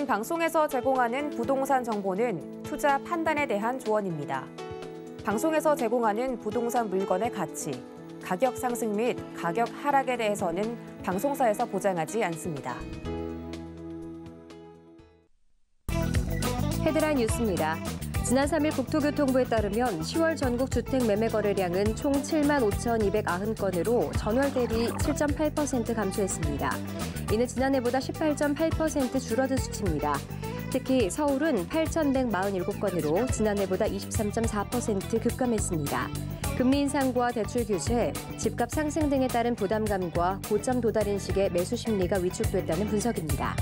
이번 방송에서 제공하는 부동산 정보는 투자 판단에 대한 조언입니다. 방송에서 제공하는 부동산 물건의 가치, 가격 상승 및 가격 하락에 대해서는 방송사에서 보장하지 않습니다. 헤드라인 뉴스입니다. 지난 3일 국토교통부에 따르면 10월 전국 주택 매매 거래량은 총 7만 5,290건으로 전월 대비 7.8% 감소했습니다. 이는 지난해보다 18.8% 줄어든 수치입니다. 특히 서울은 8,147건으로 지난해보다 23.4% 급감했습니다. 금리 인상과 대출 규제, 집값 상승 등에 따른 부담감과 고점 도달 인식의 매수 심리가 위축됐다는 분석입니다.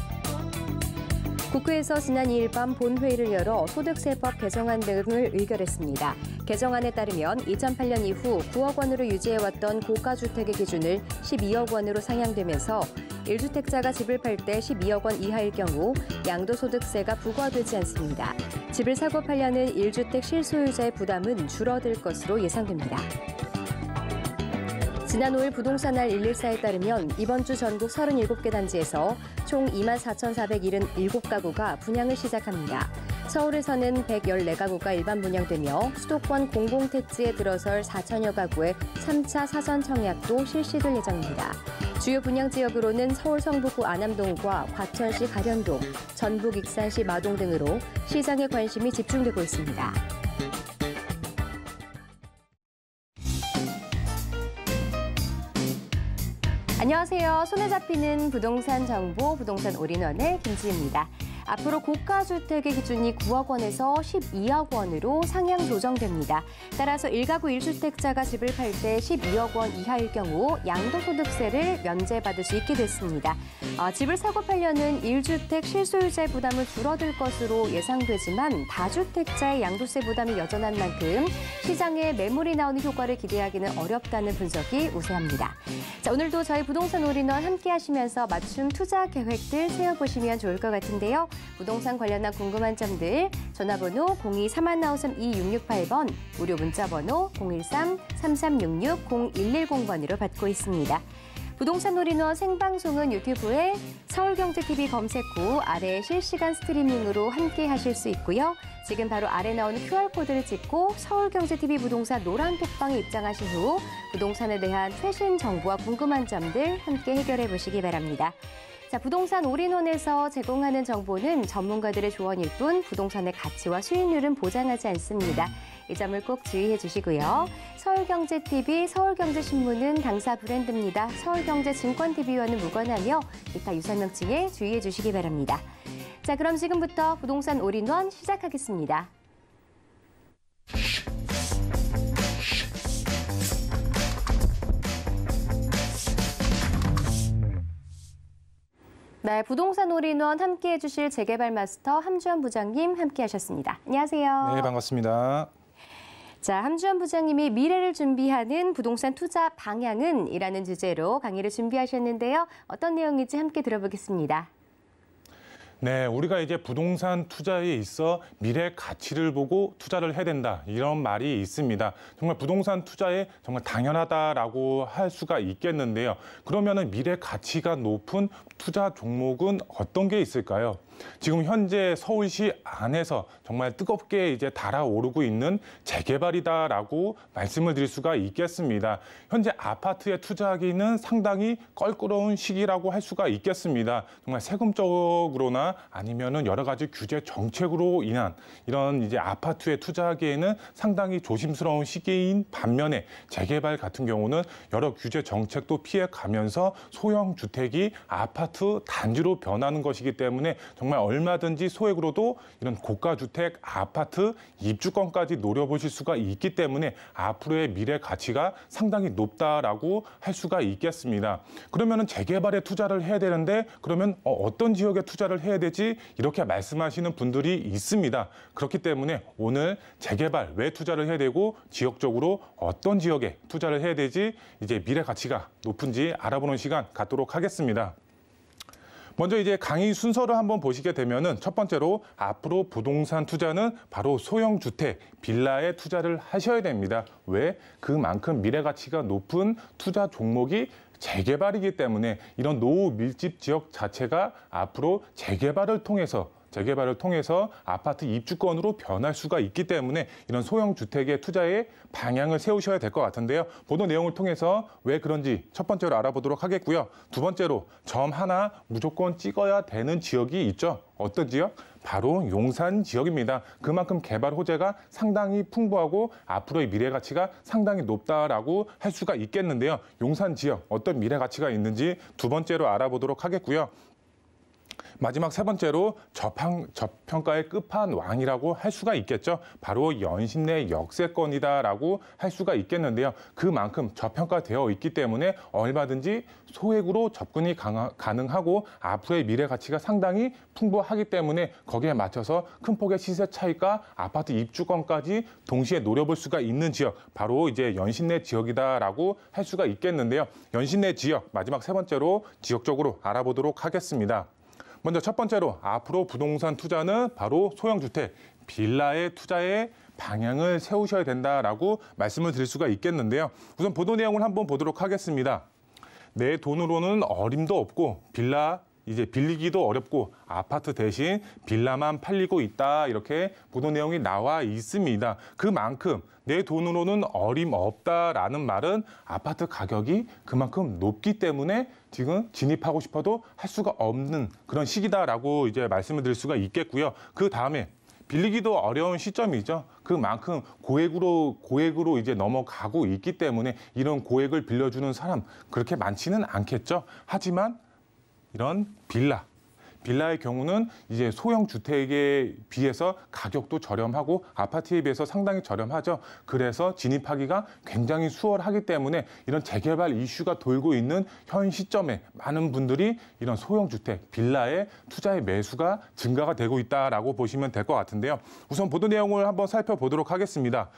국회에서 지난 2일 밤 본회의를 열어 소득세법 개정안 등을 의결했습니다. 개정안에 따르면 2008년 이후 9억 원으로 유지해왔던 고가주택의 기준을 12억 원으로 상향되면서 1주택자가 집을 팔 때 12억 원 이하일 경우 양도소득세가 부과되지 않습니다. 집을 사고 팔려는 1주택 실소유자의 부담은 줄어들 것으로 예상됩니다. 지난 5일 부동산날 114에 따르면 이번 주 전국 37개 단지에서 총 24,477가구가 분양을 시작합니다. 서울에서는 114가구가 일반 분양되며 수도권 공공택지에 들어설 4천여 가구의 3차 사전 청약도 실시될 예정입니다. 주요 분양 지역으로는 서울 성북구 안암동과 과천시 가련동, 전북 익산시 마동 등으로 시장의 관심이 집중되고 있습니다. 안녕하세요. 손에 잡히는 부동산 정보, 부동산 올인원의 김지희입니다. 앞으로 고가주택의 기준이 9억 원에서 12억 원으로 상향 조정됩니다. 따라서 1가구 1주택자가 집을 팔 때 12억 원 이하일 경우 양도소득세를 면제받을 수 있게 됐습니다. 집을 사고 팔려는 1주택 실소유자의 부담은 줄어들 것으로 예상되지만 다주택자의 양도세 부담이 여전한 만큼 시장에 매물이 나오는 효과를 기대하기는 어렵다는 분석이 우세합니다. 자, 오늘도 저희 부동산 올인원 함께 하시면서 맞춤 투자 계획들 세워보시면 좋을 것 같은데요. 부동산 관련한 궁금한 점들 전화번호 02-3193-2668번, 무료 문자번호 013-3366-0110번으로 받고 있습니다. 부동산 올인원 생방송은 유튜브에 서울경제TV 검색 후 아래 실시간 스트리밍으로 함께 하실 수 있고요. 지금 바로 아래 나오는 QR코드를 찍고 서울경제TV 부동산 노란 톡방에 입장하신 후 부동산에 대한 최신 정보와 궁금한 점들 함께 해결해 보시기 바랍니다. 자, 부동산 올인원에서 제공하는 정보는 전문가들의 조언일 뿐 부동산의 가치와 수익률은 보장하지 않습니다. 이 점을 꼭 주의해 주시고요. 서울경제TV, 서울경제신문은 당사 브랜드입니다. 서울경제증권TV와는 무관하며 이따 유설명칭에 주의해 주시기 바랍니다. 자, 그럼 지금부터 부동산 올인원 시작하겠습니다. 네, 부동산 올인원 함께해 주실 재개발 마스터 함주환 부장님 함께하셨습니다. 안녕하세요. 네, 반갑습니다. 자, 함주환 부장님이 미래를 준비하는 부동산 투자 방향은 이라는 주제로 강의를 준비하셨는데요. 어떤 내용인지 함께 들어보겠습니다. 네, 우리가 이제 부동산 투자에 있어 미래 가치를 보고 투자를 해야 된다, 이런 말이 있습니다. 정말 부동산 투자에 정말 당연하다라고 할 수가 있겠는데요. 그러면은 미래 가치가 높은 투자 종목은 어떤 게 있을까요? 지금 현재 서울시 안에서 정말 뜨겁게 이제 달아오르고 있는 재개발이다라고 말씀을 드릴 수가 있겠습니다. 현재 아파트에 투자하기는 상당히 껄끄러운 시기라고 할 수가 있겠습니다. 정말 세금적으로나 아니면은 여러 가지 규제 정책으로 인한 이런 이제 아파트에 투자하기에는 상당히 조심스러운 시기인 반면에 재개발 같은 경우는 여러 규제 정책도 피해가면서 소형 주택이 아파트 단지로 변하는 것이기 때문에 정말 얼마든지 소액으로도 이런 고가 주택, 아파트 입주권까지 노려보실 수가 있기 때문에 앞으로의 미래 가치가 상당히 높다라고 할 수가 있겠습니다. 그러면은 재개발에 투자를 해야 되는데 그러면 어떤 지역에 투자를 해야 되지? 이렇게 말씀하시는 분들이 있습니다. 그렇기 때문에 오늘 재개발 왜 투자를 해야 되고 지역적으로 어떤 지역에 투자를 해야 되지 이제 미래 가치가 높은지 알아보는 시간 갖도록 하겠습니다. 먼저 이제 강의 순서를 한번 보시게 되면은 첫 번째로 앞으로 부동산 투자는 바로 소형 주택, 빌라에 투자를 하셔야 됩니다. 왜? 그만큼 미래 가치가 높은 투자 종목이 재개발이기 때문에 이런 노후 밀집 지역 자체가 앞으로 재개발을 통해서 아파트 입주권으로 변할 수가 있기 때문에 이런 소형 주택의 투자에 방향을 세우셔야 될 것 같은데요. 보도 내용을 통해서 왜 그런지 첫 번째로 알아보도록 하겠고요. 두 번째로 점 하나 무조건 찍어야 되는 지역이 있죠. 어떤 지역? 바로 용산 지역입니다. 그만큼 개발 호재가 상당히 풍부하고 앞으로의 미래 가치가 상당히 높다라고 할 수가 있겠는데요. 용산 지역 어떤 미래 가치가 있는지 두 번째로 알아보도록 하겠고요. 마지막 세 번째로 저평가의 끝판왕이라고 할 수가 있겠죠. 바로 연신내 역세권이다라고 할 수가 있겠는데요. 그만큼 저평가되어 있기 때문에 얼마든지 소액으로 접근이 가능하고 앞으로의 미래 가치가 상당히 풍부하기 때문에 거기에 맞춰서 큰 폭의 시세 차익과 아파트 입주권까지 동시에 노려볼 수가 있는 지역, 바로 이제 연신내 지역이다라고 할 수가 있겠는데요. 연신내 지역 마지막 세 번째로 지역적으로 알아보도록 하겠습니다. 먼저 첫 번째로 앞으로 부동산 투자는 바로 소형주택, 빌라의 투자에 방향을 세우셔야 된다라고 말씀을 드릴 수가 있겠는데요. 우선 보도 내용을 한번 보도록 하겠습니다. 내 돈으로는 어림도 없고 빌라 이제 빌리기도 어렵고 아파트 대신 빌라만 팔리고 있다, 이렇게 보도 내용이 나와 있습니다. 그만큼 내 돈으로는 어림없다라는 말은 아파트 가격이 그만큼 높기 때문에 지금 진입하고 싶어도 할 수가 없는 그런 시기다라고 이제 말씀을 드릴 수가 있겠고요. 그 다음에 빌리기도 어려운 시점이죠. 그만큼 고액으로 이제 넘어가고 있기 때문에 이런 고액을 빌려주는 사람 그렇게 많지는 않겠죠. 하지만 이런 빌라의 경우는 이제 소형 주택에 비해서 가격도 저렴하고 아파트에 비해서 상당히 저렴하죠. 그래서 진입하기가 굉장히 수월하기 때문에 이런 재개발 이슈가 돌고 있는 현 시점에 많은 분들이 이런 소형 주택, 빌라의 투자의 매수가 증가가 되고 있다라고 보시면 될 것 같은데요. 우선 보도 내용을 한번 살펴보도록 하겠습니다.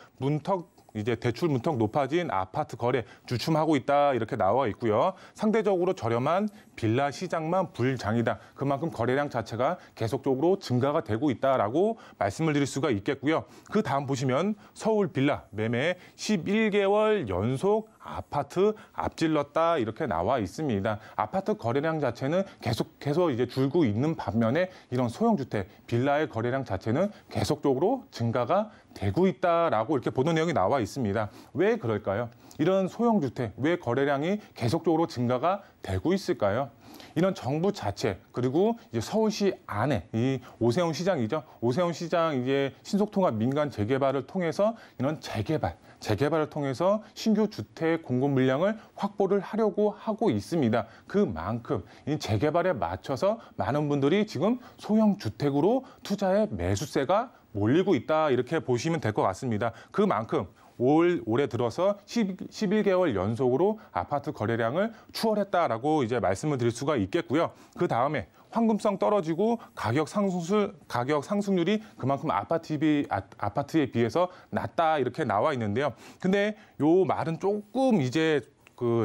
이제 대출 문턱 높아진 아파트 거래 주춤하고 있다, 이렇게 나와 있고요. 상대적으로 저렴한 빌라 시장만 불장이다. 그만큼 거래량 자체가 계속적으로 증가가 되고 있다라고 말씀을 드릴 수가 있겠고요. 그 다음 보시면 서울 빌라 매매 11개월 연속 아파트 앞질렀다, 이렇게 나와 있습니다. 아파트 거래량 자체는 계속해서 이제 줄고 있는 반면에 이런 소형주택, 빌라의 거래량 자체는 계속적으로 증가가 되고 있다라고 이렇게 보도 내용이 나와 있습니다. 왜 그럴까요? 이런 소형주택, 왜 거래량이 계속적으로 증가가 되고 있을까요? 이런 정부 자체, 그리고 이제 서울시 안에 이 오세훈 시장이죠. 오세훈 시장 이제 신속통합 민간 재개발을 통해서 이런 재개발을 통해서 신규 주택 공급 물량을 확보를 하려고 하고 있습니다. 그만큼 이 재개발에 맞춰서 많은 분들이 지금 소형 주택으로 투자의 매수세가 몰리고 있다, 이렇게 보시면 될 것 같습니다. 그만큼 올해 들어서 11개월 연속으로 아파트 거래량을 추월했다라고 이제 말씀을 드릴 수가 있겠고요. 그 다음에 황금성 떨어지고 가격 상승률이 그만큼 아파트에 비해서 낮다, 이렇게 나와 있는데요. 근데 요 말은 조금 이제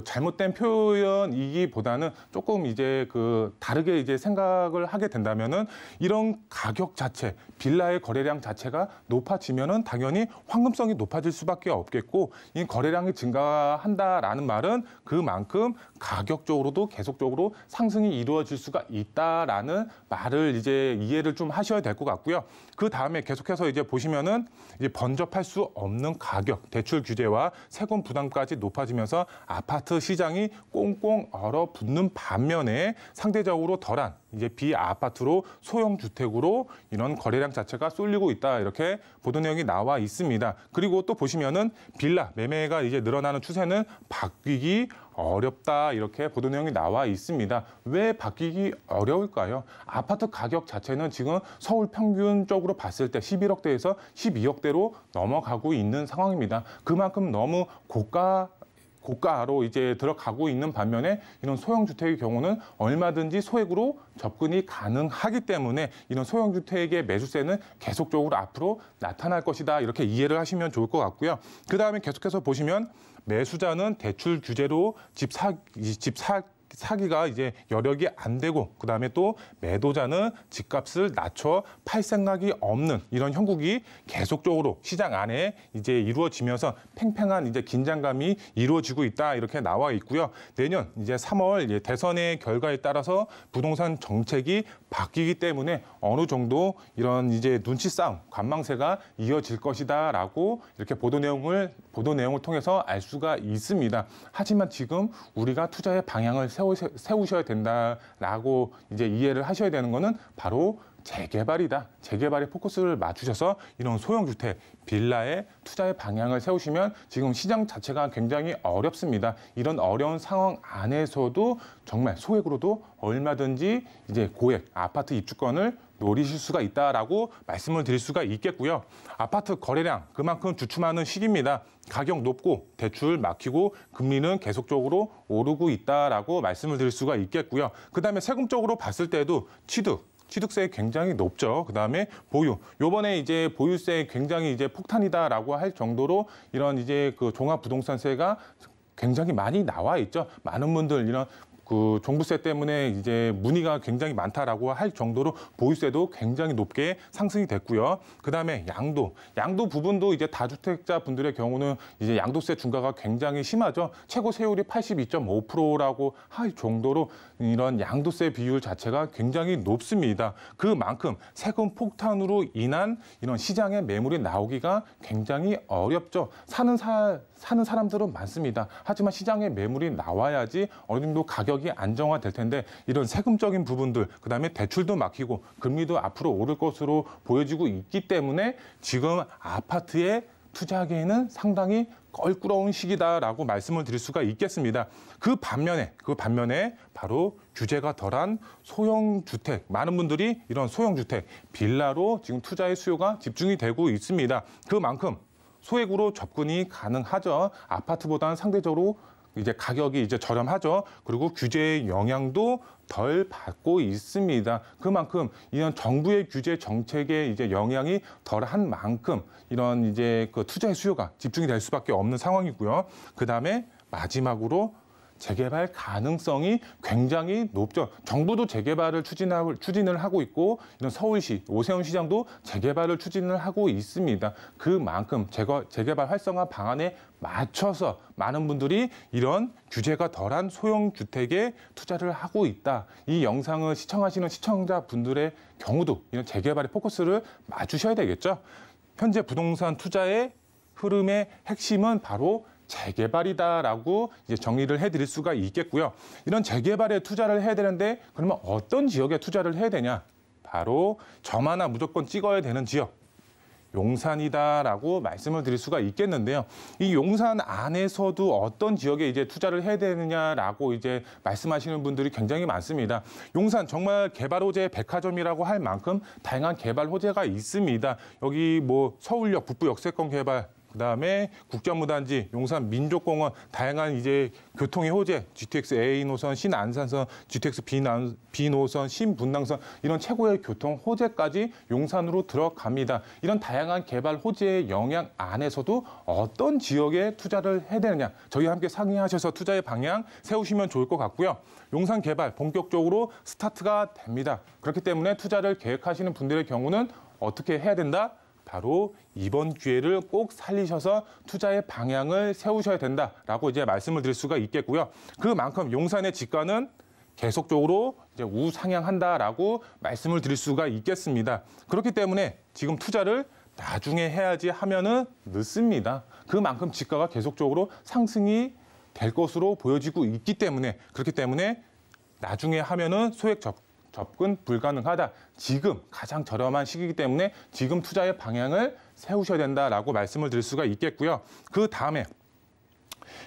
잘못된 표현이기보다는 조금 이제 다르게 이제 생각을 하게 된다면은 이런 가격 자체, 빌라의 거래량 자체가 높아지면은 당연히 황금성이 높아질 수밖에 없겠고, 이 거래량이 증가한다라는 말은 그만큼 가격적으로도 계속적으로 상승이 이루어질 수가 있다라는 말을 이제 이해를 좀 하셔야 될 것 같고요. 그 다음에 계속해서 이제 보시면은 이제 번접할 수 없는 가격, 대출 규제와 세금 부담까지 높아지면서 아파트 시장이 꽁꽁 얼어붙는 반면에 상대적으로 덜한 이제 비아파트로 소형 주택으로 이런 거래량 자체가 쏠리고 있다, 이렇게 보도 내용이 나와 있습니다. 그리고 또 보시면은 빌라 매매가 이제 늘어나는 추세는 바뀌기 어렵다, 이렇게 보도 내용이 나와 있습니다. 왜 바뀌기 어려울까요? 아파트 가격 자체는 지금 서울 평균적으로 봤을 때 11억대에서 12억대로 넘어가고 있는 상황입니다. 그만큼 너무 고가로 이제 들어가고 있는 반면에 이런 소형주택의 경우는 얼마든지 소액으로 접근이 가능하기 때문에 이런 소형주택의 매수세는 계속적으로 앞으로 나타날 것이다, 이렇게 이해를 하시면 좋을 것 같고요. 그 다음에 계속해서 보시면 매수자는 대출 규제로 집 사기가 이제 여력이 안 되고 그다음에 또 매도자는 집값을 낮춰 팔 생각이 없는 이런 형국이 계속적으로 시장 안에 이제 이루어지면서 팽팽한 이제 긴장감이 이루어지고 있다 이렇게 나와 있고요. 내년 이제 3월 대선의 결과에 따라서 부동산 정책이 바뀌기 때문에 어느 정도 이런 이제 눈치 싸움, 관망세가 이어질 것이다라고 이렇게 보도 내용을 통해서 알 수가 있습니다. 하지만 지금 우리가 투자의 방향을 세우셔야 된다라고 이제 이해를 하셔야 되는 거는 바로 재개발이다. 재개발에 포커스를 맞추셔서 이런 소형주택, 빌라에 투자의 방향을 세우시면 지금 시장 자체가 굉장히 어렵습니다. 이런 어려운 상황 안에서도 정말 소액으로도 얼마든지 이제 고액 아파트 입주권을 노리실 수가 있다라고 말씀을 드릴 수가 있겠고요. 아파트 거래량 그만큼 주춤하는 시기입니다. 가격 높고 대출 막히고 금리는 계속적으로 오르고 있다라고 말씀을 드릴 수가 있겠고요. 그다음에 세금적으로 봤을 때도 취득세 굉장히 높죠. 그다음에 보유. 요번에 이제 보유세 굉장히 이제 폭탄이다라고 할 정도로 이런 이제 그 종합부동산세가 굉장히 많이 나와 있죠. 많은 분들 이런 그 종부세 때문에 이제 문의가 굉장히 많다라고 할 정도로 보유세도 굉장히 높게 상승이 됐고요. 그다음에 양도 부분도 이제 다주택자 분들의 경우는 이제 양도세 중과가 굉장히 심하죠. 최고 세율이 82.5%라고 할 정도로 이런 양도세 비율 자체가 굉장히 높습니다. 그만큼 세금 폭탄으로 인한 이런 시장의 매물이 나오기가 굉장히 어렵죠. 사는 사람들은 많습니다. 하지만 시장에 매물이 나와야지 어느 정도 가격이 안정화될 텐데 이런 세금적인 부분들, 그다음에 대출도 막히고 금리도 앞으로 오를 것으로 보여지고 있기 때문에 지금 아파트에 투자하기에는 상당히 껄끄러운 시기다라고 말씀을 드릴 수가 있겠습니다. 그 반면에 바로 규제가 덜한 소형주택, 많은 분들이 이런 소형주택, 빌라로 지금 투자의 수요가 집중이 되고 있습니다. 그만큼 소액으로 접근이 가능하죠. 아파트보다는 상대적으로 이제 가격이 이제 저렴하죠. 그리고 규제의 영향도 덜 받고 있습니다. 그만큼 이런 정부의 규제 정책의 이제 영향이 덜한 만큼 이런 이제 그 투자의 수요가 집중이 될 수밖에 없는 상황이고요. 그다음에 마지막으로 재개발 가능성이 굉장히 높죠. 정부도 재개발을 추진을 하고 있고 이런 서울시, 오세훈 시장도 재개발을 추진을 하고 있습니다. 그만큼 재개발 활성화 방안에 맞춰서 많은 분들이 이런 규제가 덜한 소형주택에 투자를 하고 있다. 이 영상을 시청하시는 시청자분들의 경우도 이런 재개발에 포커스를 맞추셔야 되겠죠. 현재 부동산 투자의 흐름의 핵심은 바로 재개발이다라고 이제 정리를 해드릴 수가 있겠고요. 이런 재개발에 투자를 해야 되는데 그러면 어떤 지역에 투자를 해야 되냐? 바로 점 하나 무조건 찍어야 되는 지역. 용산이다라고 말씀을 드릴 수가 있겠는데요. 이 용산 안에서도 어떤 지역에 이제 투자를 해야 되느냐라고 이제 말씀하시는 분들이 굉장히 많습니다. 용산 정말 개발 호재 백화점이라고 할 만큼 다양한 개발 호재가 있습니다. 여기 뭐 서울역 북부 역세권 개발, 그다음에 국정무단지, 용산 민족공원, 다양한 이제 교통의 호재, GTX A 노선, 신안산선, GTX B 노선, 신분당선 이런 최고의 교통 호재까지 용산으로 들어갑니다. 이런 다양한 개발 호재의 영향 안에서도 어떤 지역에 투자를 해야 되느냐, 저희와 함께 상의하셔서 투자의 방향 세우시면 좋을 것 같고요. 용산 개발 본격적으로 스타트가 됩니다. 그렇기 때문에 투자를 계획하시는 분들의 경우는 어떻게 해야 된다? 바로 이번 기회를 꼭 살리셔서 투자의 방향을 세우셔야 된다라고 이제 말씀을 드릴 수가 있겠고요. 그만큼 용산의 집가는 계속적으로 이제 우상향한다라고 말씀을 드릴 수가 있겠습니다. 그렇기 때문에 지금 투자를 나중에 해야지 하면은 늦습니다. 그만큼 집가가 계속적으로 상승이 될 것으로 보여지고 있기 때문에, 그렇기 때문에 나중에 하면은 소액 접근 불가능하다. 지금 가장 저렴한 시기이기 때문에 지금 투자의 방향을 세우셔야 된다라고 말씀을 드릴 수가 있겠고요. 그 다음에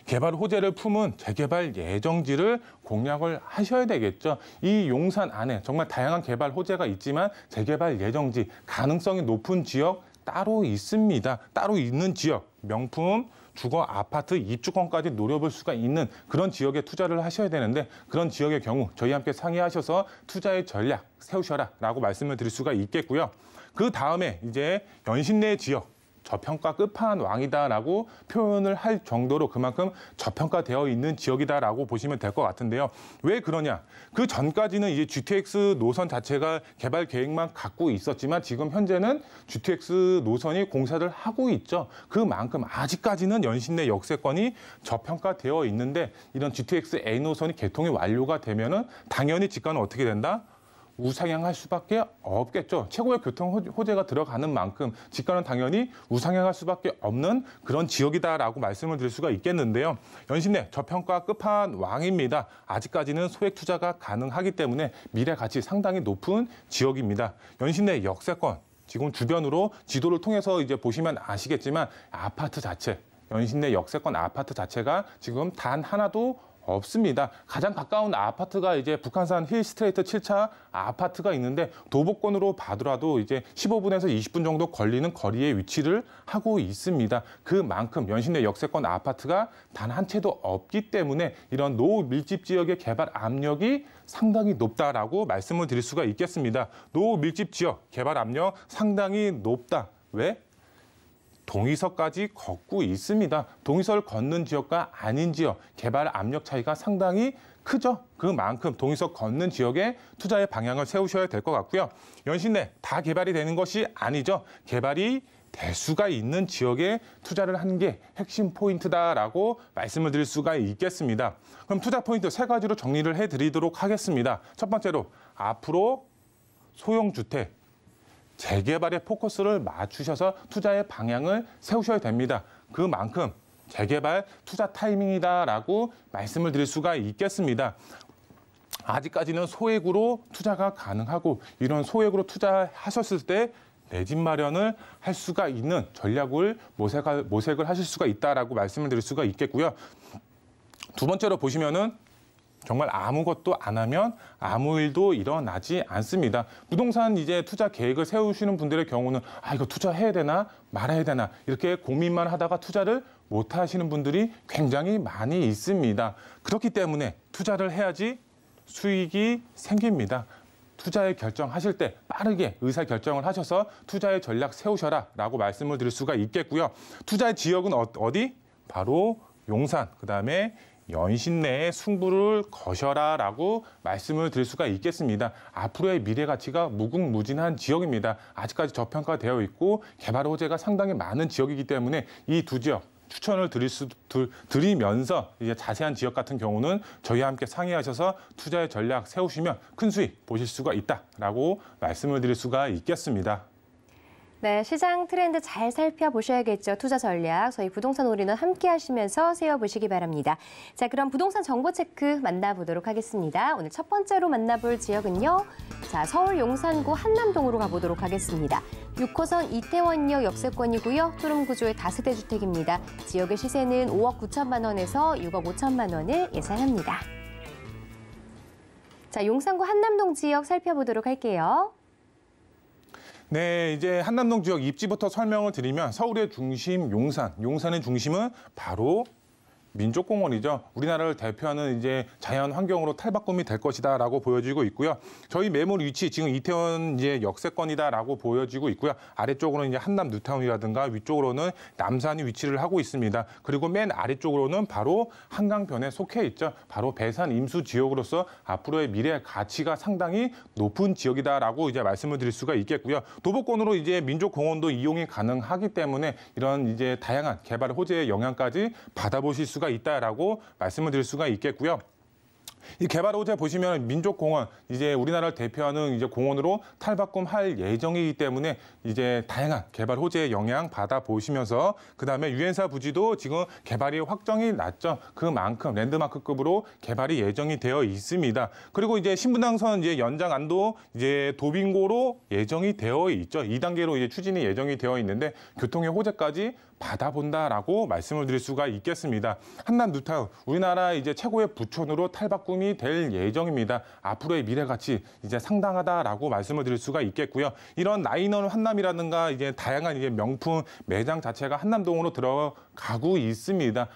개발 호재를 품은 재개발 예정지를 공략을 하셔야 되겠죠. 이 용산 안에 정말 다양한 개발 호재가 있지만 재개발 예정지, 가능성이 높은 지역 따로 있습니다. 따로 있는 지역, 명품 주거 아파트 입주권까지 노려볼 수가 있는 그런 지역에 투자를 하셔야 되는데, 그런 지역의 경우 저희와 함께 상의하셔서 투자의 전략 세우셔라라고 말씀을 드릴 수가 있겠고요. 그 다음에 이제 연신내 지역, 저평가 끝판왕이다라고 표현을 할 정도로 그만큼 저평가되어 있는 지역이다라고 보시면 될 것 같은데요. 왜 그러냐? 그 전까지는 이제 GTX 노선 자체가 개발 계획만 갖고 있었지만 지금 현재는 GTX 노선이 공사를 하고 있죠. 그만큼 아직까지는 연신내 역세권이 저평가되어 있는데 이런 GTX A 노선이 개통이 완료가 되면은 당연히 지가는 어떻게 된다? 우상향할 수밖에 없겠죠. 최고의 교통 호재가 들어가는 만큼 지가는 당연히 우상향할 수밖에 없는 그런 지역이다라고 말씀을 드릴 수가 있겠는데요. 연신내 저평가 끝판왕입니다. 아직까지는 소액 투자가 가능하기 때문에 미래 가치 상당히 높은 지역입니다. 연신내 역세권, 지금 주변으로 지도를 통해서 이제 보시면 아시겠지만 아파트 자체, 연신내 역세권 아파트 자체가 지금 단 하나도 없습니다. 가장 가까운 아파트가 이제 북한산 힐스트레이트 7차 아파트가 있는데 도보권으로 봐더라도 이제 15분에서 20분 정도 걸리는 거리에 위치를 하고 있습니다. 그만큼 연신내 역세권 아파트가 단 한 채도 없기 때문에 이런 노밀집 지역의 개발 압력이 상당히 높다라고 말씀을 드릴 수가 있겠습니다. 노밀집 지역 개발 압력 상당히 높다. 왜? 동의서까지 걷고 있습니다. 동의서를 걷는 지역과 아닌 지역, 개발 압력 차이가 상당히 크죠. 그만큼 동의서 걷는 지역에 투자의 방향을 세우셔야 될 것 같고요. 연신내 다 개발이 되는 것이 아니죠. 개발이 될 수가 있는 지역에 투자를 하는 게 핵심 포인트다라고 말씀을 드릴 수가 있겠습니다. 그럼 투자 포인트 3가지로 정리를 해드리도록 하겠습니다. 첫 번째로 앞으로 소형주택, 재개발에 포커스를 맞추셔서 투자의 방향을 세우셔야 됩니다. 그만큼 재개발 투자 타이밍이다라고 말씀을 드릴 수가 있겠습니다. 아직까지는 소액으로 투자가 가능하고 이런 소액으로 투자하셨을 때 내 집 마련을 할 수가 있는 전략을 모색을 하실 수가 있다라고 말씀을 드릴 수가 있겠고요. 두 번째로 보시면은 정말 아무것도 안 하면 아무 일도 일어나지 않습니다. 부동산 이제 투자 계획을 세우시는 분들의 경우는 이거 투자해야 되나 말아야 되나 이렇게 고민만 하다가 투자를 못 하시는 분들이 굉장히 많이 있습니다. 그렇기 때문에 투자를 해야지 수익이 생깁니다. 투자의 결정하실 때 빠르게 의사결정을 하셔서 투자의 전략 세우셔라라고 말씀을 드릴 수가 있겠고요. 투자의 지역은 어디? 바로 용산, 그다음에 연신내에 승부를 거셔라라고 말씀을 드릴 수가 있겠습니다. 앞으로의 미래 가치가 무궁무진한 지역입니다. 아직까지 저평가되어 있고 개발 호재가 상당히 많은 지역이기 때문에 이 두 지역 추천을 드리면서 이제 자세한 지역 같은 경우는 저희와 함께 상의하셔서 투자의 전략 세우시면 큰 수익 보실 수가 있다라고 말씀을 드릴 수가 있겠습니다. 네, 시장 트렌드 잘 살펴보셔야겠죠. 투자 전략, 저희 부동산 올인원 함께 하시면서 세워보시기 바랍니다. 자, 그럼 부동산 정보 체크 만나보도록 하겠습니다. 오늘 첫 번째로 만나볼 지역은요. 자, 서울 용산구 한남동으로 가보도록 하겠습니다. 6호선 이태원역 역세권이고요. 토름 구조의 다세대 주택입니다. 지역의 시세는 5억 9천만 원에서 6억 5천만 원을 예상합니다. 자, 용산구 한남동 지역 살펴보도록 할게요. 네, 이제 한남동 지역 입지부터 설명을 드리면 서울의 중심 용산의 중심은 바로 민족공원이죠. 우리나라를 대표하는 이제 자연 환경으로 탈바꿈이 될 것이다라고 보여지고 있고요. 저희 매물 위치 지금 이태원 이제 역세권이다라고 보여지고 있고요. 아래쪽으로는 이제 한남 뉴타운이라든가 위쪽으로는 남산이 위치를 하고 있습니다. 그리고 맨 아래쪽으로는 바로 한강변에 속해 있죠. 바로 배산 임수 지역으로서 앞으로의 미래 가치가 상당히 높은 지역이다라고 이제 말씀을 드릴 수가 있겠고요. 도보권으로 이제 민족공원도 이용이 가능하기 때문에 이런 이제 다양한 개발 호재의 영향까지 받아보실 수가 있다라고 말씀을 드릴 수가 있겠고요. 이 개발 호재 보시면 민족공원 이제 우리나라를 대표하는 이제 공원으로 탈바꿈할 예정이기 때문에 이제 다양한 개발 호재의 영향 받아 보시면서 그다음에 유엔사 부지도 지금 개발이 확정이 났죠. 그만큼 랜드마크급으로 개발이 예정이 되어 있습니다. 그리고 이제 신분당선 이제 연장 안도 이제 도빙고로 예정이 되어 있죠. 2단계로 이제 추진이 예정이 되어 있는데 교통의 호재까지 받아본다라고 말씀을 드릴 수가 있겠습니다. 한남 뉴타운, 우리나라 이제 최고의 부촌으로 탈바꿈이 될 예정입니다. 앞으로의 미래 가치 이제 상당하다라고 말씀을 드릴 수가 있겠고요. 이런 나인원 한남이라든가 이제 다양한 이제 명품 매장 자체가 한남동으로 들어가고 있습니다.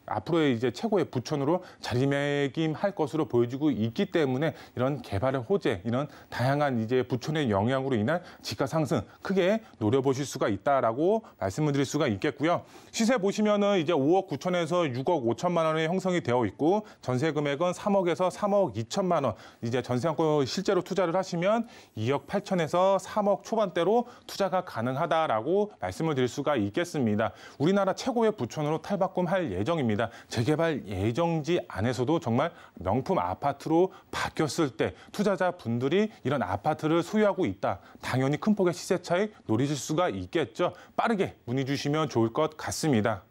앞으로의 이제 최고의 부촌으로 자리매김할 것으로 보여지고 있기 때문에 이런 개발의 호재, 이런 다양한 이제 부촌의 영향으로 인한 집가 상승 크게 노려보실 수가 있다라고 말씀을 드릴 수가 있겠고요. 시세 보시면은 이제 5억 9천에서 6억 5천만 원에 형성이 되어 있고 전세 금액은 3억에서 3억 2천만 원. 이제 전세한권 실제로 투자를 하시면 2억 8천에서 3억 초반대로 투자가 가능하다라고 말씀을 드릴 수가 있겠습니다. 우리나라 최고의 부촌으로 탈바꿈할 예정입니다. 재개발 예정지 안에서도 정말 명품 아파트로 바뀌었을 때 투자자분들이 이런 아파트를 소유하고 있다. 당연히 큰 폭의 시세 차익 노리실 수가 있겠죠. 빠르게 문의 주시면 좋을 것 같습니다.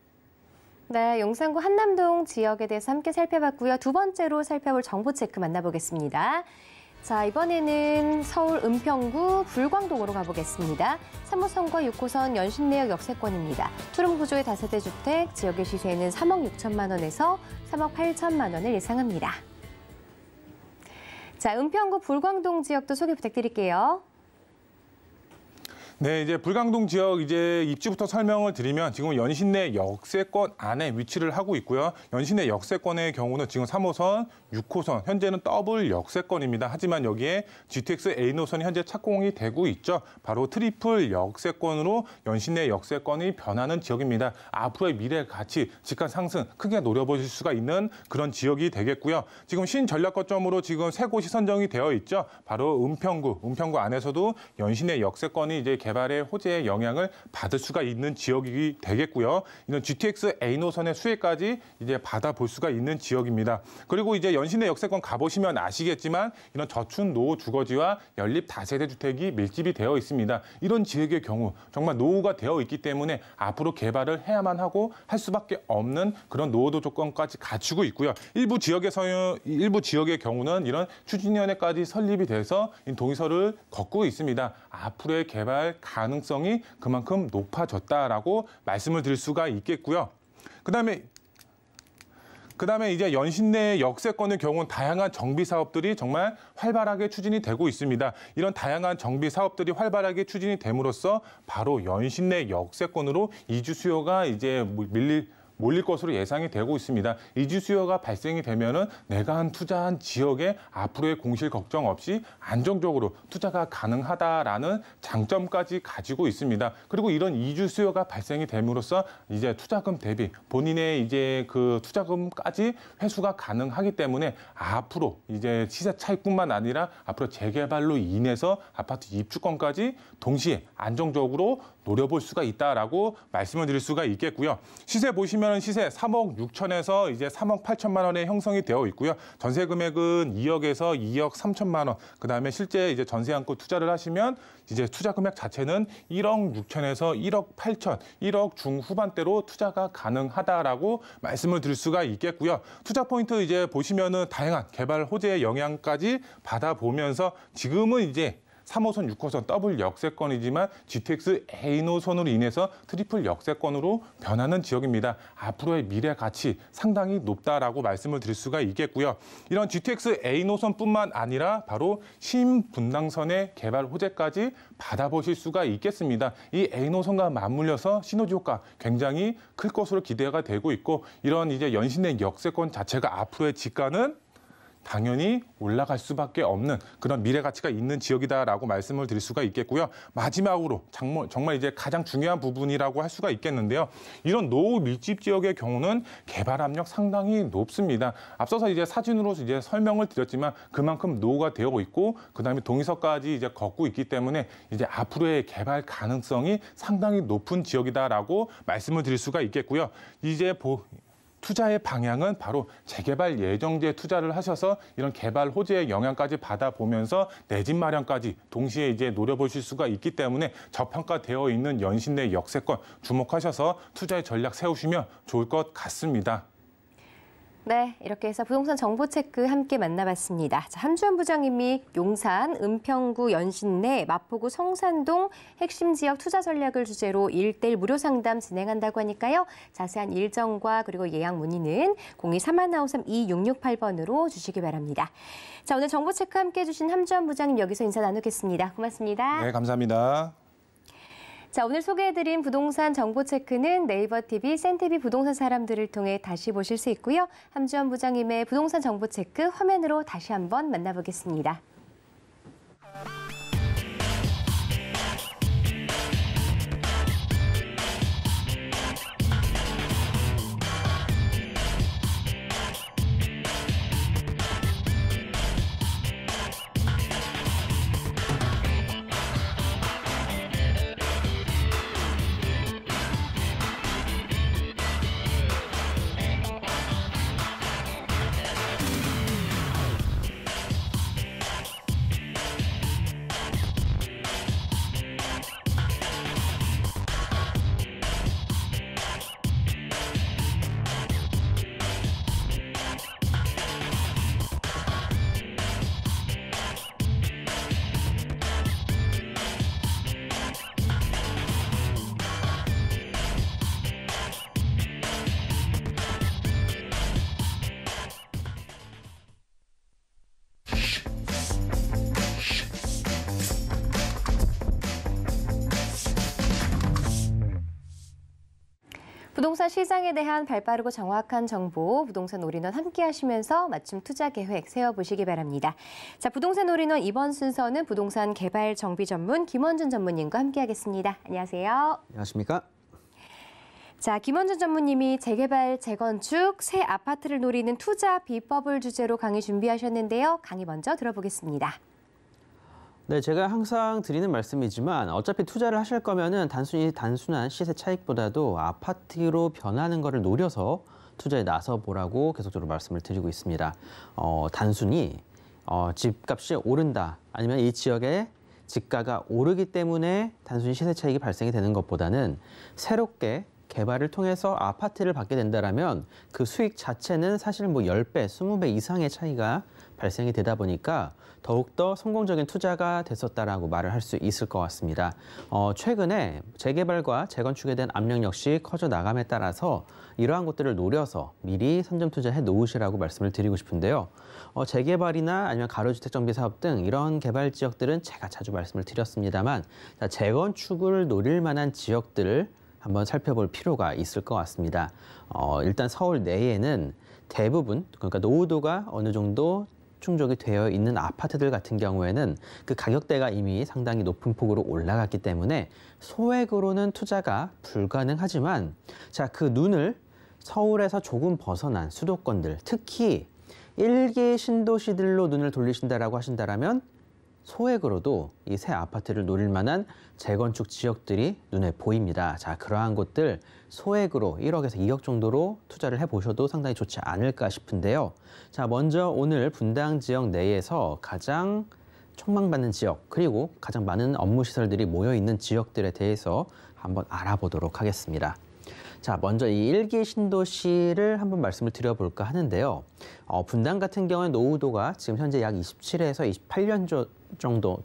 네, 용산구 한남동 지역에 대해서 함께 살펴봤고요. 두 번째로 살펴볼 정보 체크 만나보겠습니다. 자, 이번에는 서울 은평구 불광동으로 가보겠습니다. 3호 선거 6호선 연신내역 역세권입니다. 투룸 구조의 다세대 주택, 지역의 시세는 3억 6천만 원에서 3억 8천만 원을 예상합니다. 자, 은평구 불광동 지역도 소개 부탁드릴게요. 네, 이제 불광동 지역 이제 입지부터 설명을 드리면 지금 연신내 역세권 안에 위치를 하고 있고요. 연신내 역세권의 경우는 지금 3호선, 6호선, 현재는 더블 역세권입니다. 하지만 여기에 GTX A 노선이 현재 착공이 되고 있죠. 바로 트리플 역세권으로 연신내 역세권이 변하는 지역입니다. 앞으로의 미래 가치, 집가 상승 크게 노려보실 수가 있는 그런 지역이 되겠고요. 지금 신전략 거점으로 지금 세 곳이 선정이 되어 있죠. 바로 은평구 안에서도 연신내 역세권이 이제 개발의 호재의 영향을 받을 수가 있는 지역이 되겠고요. 이런 GTX A 노선의 수혜까지 이제 받아볼 수가 있는 지역입니다. 그리고 이제 연신내 역세권 가보시면 아시겠지만 이런 저축 노후 주거지와 연립 다세대 주택이 밀집이 되어 있습니다. 이런 지역의 경우 정말 노후가 되어 있기 때문에 앞으로 개발을 해야만 하고 할 수밖에 없는 그런 노후도 조건까지 갖추고 있고요. 일부 지역의 경우는 이런 추진위원회까지 설립이 돼서 동의서를 걷고 있습니다. 앞으로의 개발 가능성이 그만큼 높아졌다라고 말씀을 드릴 수가 있겠고요. 그다음에 이제 연신내 역세권의 경우는 다양한 정비 사업들이 정말 활발하게 추진이 되고 있습니다. 이런 다양한 정비 사업들이 활발하게 추진이 됨으로써 바로 연신내 역세권으로 이주 수요가 이제 몰릴 것으로 예상이 되고 있습니다. 이주 수요가 발생이 되면은 내가 투자한 지역에 앞으로의 공실 걱정 없이 안정적으로 투자가 가능하다라는 장점까지 가지고 있습니다. 그리고 이런 이주 수요가 발생이 됨으로써 이제 투자금 대비 본인의 이제 그 투자금까지 회수가 가능하기 때문에 앞으로 이제 시세 차익뿐만 아니라 앞으로 재개발로 인해서 아파트 입주권까지 동시에 안정적으로 노려볼 수가 있다라고 말씀을 드릴 수가 있겠고요. 시세 보시면 시세 3억 6천에서 이제 3억 8천만 원에 형성이 되어 있고요. 전세 금액은 2억에서 2억 3천만 원. 그다음에 실제 이제 전세 안고 투자를 하시면 이제 투자 금액 자체는 1억 6천에서 1억 8천, 1억 중후반대로 투자가 가능하다라고 말씀을 드릴 수가 있겠고요. 투자 포인트 이제 보시면은 다양한 개발 호재의 영향까지 받아보면서 지금은 이제 3호선, 6호선 더블 역세권이지만 GTX A 노선으로 인해서 트리플 역세권으로 변하는 지역입니다. 앞으로의 미래 가치 상당히 높다라고 말씀을 드릴 수가 있겠고요. 이런 GTX A 노선뿐만 아니라 바로 신분당선의 개발 호재까지 받아보실 수가 있겠습니다. 이 A 노선과 맞물려서 시너지 효과 굉장히 클 것으로 기대가 되고 있고 이런 이제 연신내 역세권 자체가 앞으로의 집가는 당연히 올라갈 수밖에 없는 그런 미래 가치가 있는 지역이다라고 말씀을 드릴 수가 있겠고요. 마지막으로 정말 이제 가장 중요한 부분이라고 할 수가 있겠는데요. 이런 노후 밀집 지역의 경우는 개발 압력 상당히 높습니다. 앞서서 이제 사진으로 이제 설명을 드렸지만 그만큼 노후가 되어 있고 그다음에 동의서까지 이제 걷고 있기 때문에 이제 앞으로의 개발 가능성이 상당히 높은 지역이다라고 말씀을 드릴 수가 있겠고요. 이제 투자의 방향은 바로 재개발 예정지에 투자를 하셔서 이런 개발 호재의 영향까지 받아보면서 내 집 마련까지 동시에 이제 노려보실 수가 있기 때문에 저평가되어 있는 연신내 역세권 주목하셔서 투자의 전략 세우시면 좋을 것 같습니다. 네, 이렇게 해서 부동산 정보 체크 함께 만나봤습니다. 자, 함주원 부장님이 용산, 은평구 연신내, 마포구 성산동 핵심 지역 투자 전략을 주제로 1:1 무료 상담 진행한다고 하니까요. 자세한 일정과 그리고 예약 문의는 02-3153-2668번으로 주시기 바랍니다. 자, 오늘 정보 체크 함께 해주신 함주원 부장님 여기서 인사 나누겠습니다. 고맙습니다. 네, 감사합니다. 자, 오늘 소개해드린 부동산 정보 체크는 네이버 TV, 센TV 부동산 사람들을 통해 다시 보실 수 있고요. 함주원 부장님의 부동산 정보 체크 화면으로 다시 한번 만나보겠습니다. 부동산 시장에 대한 발빠르고 정확한 정보, 부동산 올인원 함께 하시면서 맞춤 투자 계획 세워보시기 바랍니다. 자, 부동산 올인원 이번 순서는 부동산 개발 정비 전문 김원준 전무님과 함께 하겠습니다. 안녕하세요. 안녕하십니까? 자, 김원준 전무님이 재개발, 재건축, 새 아파트를 노리는 투자 비법을 주제로 강의 준비하셨는데요. 강의 먼저 들어보겠습니다. 네, 제가 항상 드리는 말씀이지만 어차피 투자를 하실 거면은 단순한 시세 차익보다도 아파트로 변하는 거를 노려서 투자에 나서 보라고 계속적으로 말씀을 드리고 있습니다. 단순히 집값이 오른다 아니면 이 지역에 집가가 오르기 때문에 단순히 시세 차익이 발생이 되는 것보다는 새롭게 개발을 통해서 아파트를 받게 된다라면 그 수익 자체는 사실 뭐 10배, 20배 이상의 차이가 발생이 되다 보니까 더욱더 성공적인 투자가 됐었다라고 말을 할 수 있을 것 같습니다. 최근에 재개발과 재건축에 대한 압력 역시 커져 나감에 따라서 이러한 것들을 노려서 미리 선점 투자해 놓으시라고 말씀을 드리고 싶은데요. 재개발이나 아니면 가로주택 정비 사업 등 이런 개발 지역들은 제가 자주 말씀을 드렸습니다만 재건축을 노릴 만한 지역들을 한번 살펴볼 필요가 있을 것 같습니다. 일단 서울 내에는 대부분, 그러니까 노후도가 어느 정도 충족이 되어 있는 아파트들 같은 경우에는 그 가격대가 이미 상당히 높은 폭으로 올라갔기 때문에 소액으로는 투자가 불가능하지만 자, 그 눈을 서울에서 조금 벗어난 수도권들, 특히 1기 신도시들로 눈을 돌리신다라고 하신다라면 소액으로도 이 새 아파트를 노릴 만한 재건축 지역들이 눈에 보입니다. 자, 그러한 곳들 소액으로 1억에서 2억 정도로 투자를 해보셔도 상당히 좋지 않을까 싶은데요. 자, 먼저 오늘 분당 지역 내에서 가장 촉망받는 지역 그리고 가장 많은 업무 시설들이 모여 있는 지역들에 대해서 한번 알아보도록 하겠습니다. 자, 먼저 이 1기 신도시를 한번 말씀을 드려볼까 하는데요. 분당 같은 경우는 노후도가 지금 현재 약 27에서 28년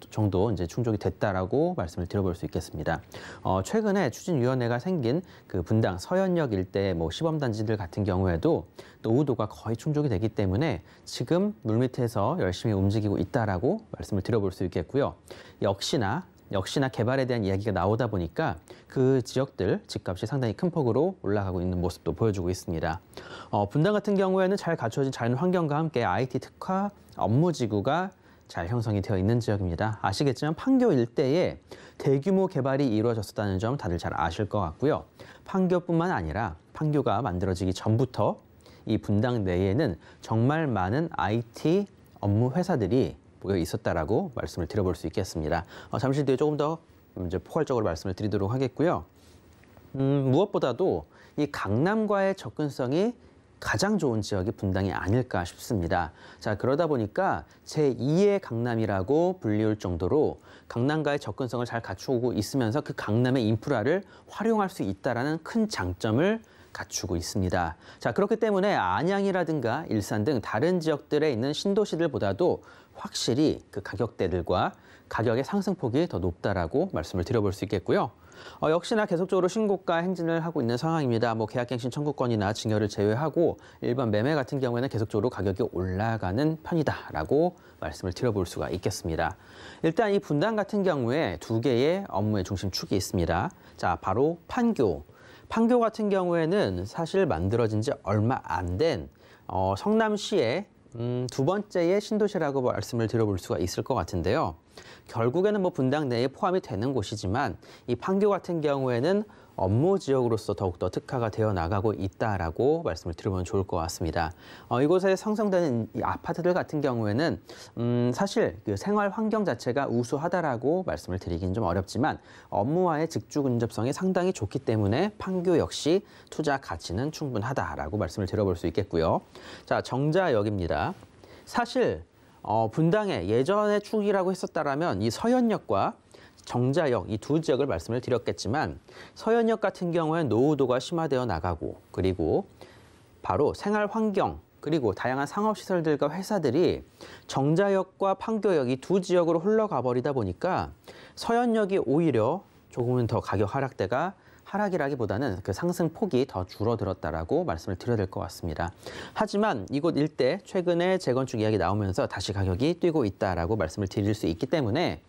정도 이제 충족이 됐다라고 말씀을 드려볼 수 있겠습니다. 최근에 추진위원회가 생긴 그 분당 서현역 일대 뭐 시범단지들 같은 경우에도 노후도가 거의 충족이 되기 때문에 지금 물밑에서 열심히 움직이고 있다라고 말씀을 드려볼 수 있겠고요. 역시나 개발에 대한 이야기가 나오다 보니까 그 지역들 집값이 상당히 큰 폭으로 올라가고 있는 모습도 보여주고 있습니다. 분당 같은 경우에는 잘 갖춰진 자연 환경과 함께 IT 특화 업무지구가 잘 형성이 되어 있는 지역입니다. 아시겠지만 판교 일대에 대규모 개발이 이루어졌었다는 점 다들 잘 아실 것 같고요. 판교뿐만 아니라 판교가 만들어지기 전부터 이 분당 내에는 정말 많은 IT 업무 회사들이 모여 있었다라고 말씀을 드려볼 수 있겠습니다. 잠시 뒤에 조금 더 이제 포괄적으로 말씀을 드리도록 하겠고요. 무엇보다도 이 강남과의 접근성이 가장 좋은 지역이 분당이 아닐까 싶습니다. 자, 그러다 보니까 제2의 강남이라고 불리울 정도로 강남과의 접근성을 잘 갖추고 있으면서 그 강남의 인프라를 활용할 수 있다는 큰 장점을 갖추고 있습니다. 자, 그렇기 때문에 안양이라든가 일산 등 다른 지역들에 있는 신도시들보다도 확실히 그 가격대들과 가격의 상승폭이 더 높다라고 말씀을 드려볼 수 있겠고요. 역시나 계속적으로 신고가 행진을 하고 있는 상황입니다. 계약갱신 청구권이나 증여를 제외하고 일반 매매 같은 경우에는 계속적으로 가격이 올라가는 편이다라고 말씀을 드려볼 수가 있겠습니다. 일단 이 분당 같은 경우에 두 개의 업무의 중심축이 있습니다. 자, 바로 판교. 판교 같은 경우에는 사실 만들어진 지 얼마 안 된 성남시의 두 번째의 신도시라고 말씀을 드려볼 수가 있을 것 같은데요. 결국에는 분당 내에 포함이 되는 곳이지만 이 판교 같은 경우에는 업무 지역으로서 더욱더 특화가 되어 나가고 있다라고 말씀을 드려보면 좋을 것 같습니다. 이곳에 형성되는 이 아파트들 같은 경우에는 사실 그 생활 환경 자체가 우수하다라고 말씀을 드리긴 좀 어렵지만 업무와의 직주 근접성이 상당히 좋기 때문에 판교 역시 투자 가치는 충분하다라고 말씀을 드려볼 수 있겠고요. 자, 정자역입니다. 사실 분당에 예전의 축이라고 했었다라면 이 서현역과 정자역 이 두 지역을 말씀을 드렸겠지만 서현역 같은 경우에 노후도가 심화되어 나가고 그리고 바로 생활 환경 그리고 다양한 상업시설들과 회사들이 정자역과 판교역 이 두 지역으로 흘러가 버리다 보니까 서현역이 오히려 조금은 더 가격 하락이라기보다는 그 상승폭이 더 줄어들었다라고 말씀을 드려야 될 것 같습니다. 하지만 이곳 일대 최근에 재건축 이야기 나오면서 다시 가격이 뛰고 있다라고 말씀을 드릴 수 있기 때문에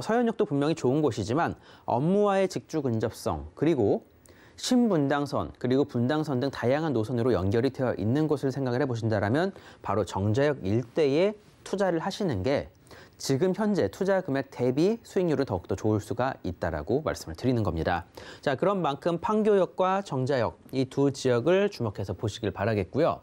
서현역도 분명히 좋은 곳이지만 업무와의 직주 근접성 그리고 신분당선 그리고 분당선 등 다양한 노선으로 연결이 되어 있는 곳을 생각을 해보신다면 바로 정자역 일대에 투자를 하시는 게 지금 현재 투자 금액 대비 수익률은 더욱더 좋을 수가 있다라고 말씀을 드리는 겁니다. 자, 그런 만큼 판교역과 정자역 이 두 지역을 주목해서 보시길 바라겠고요.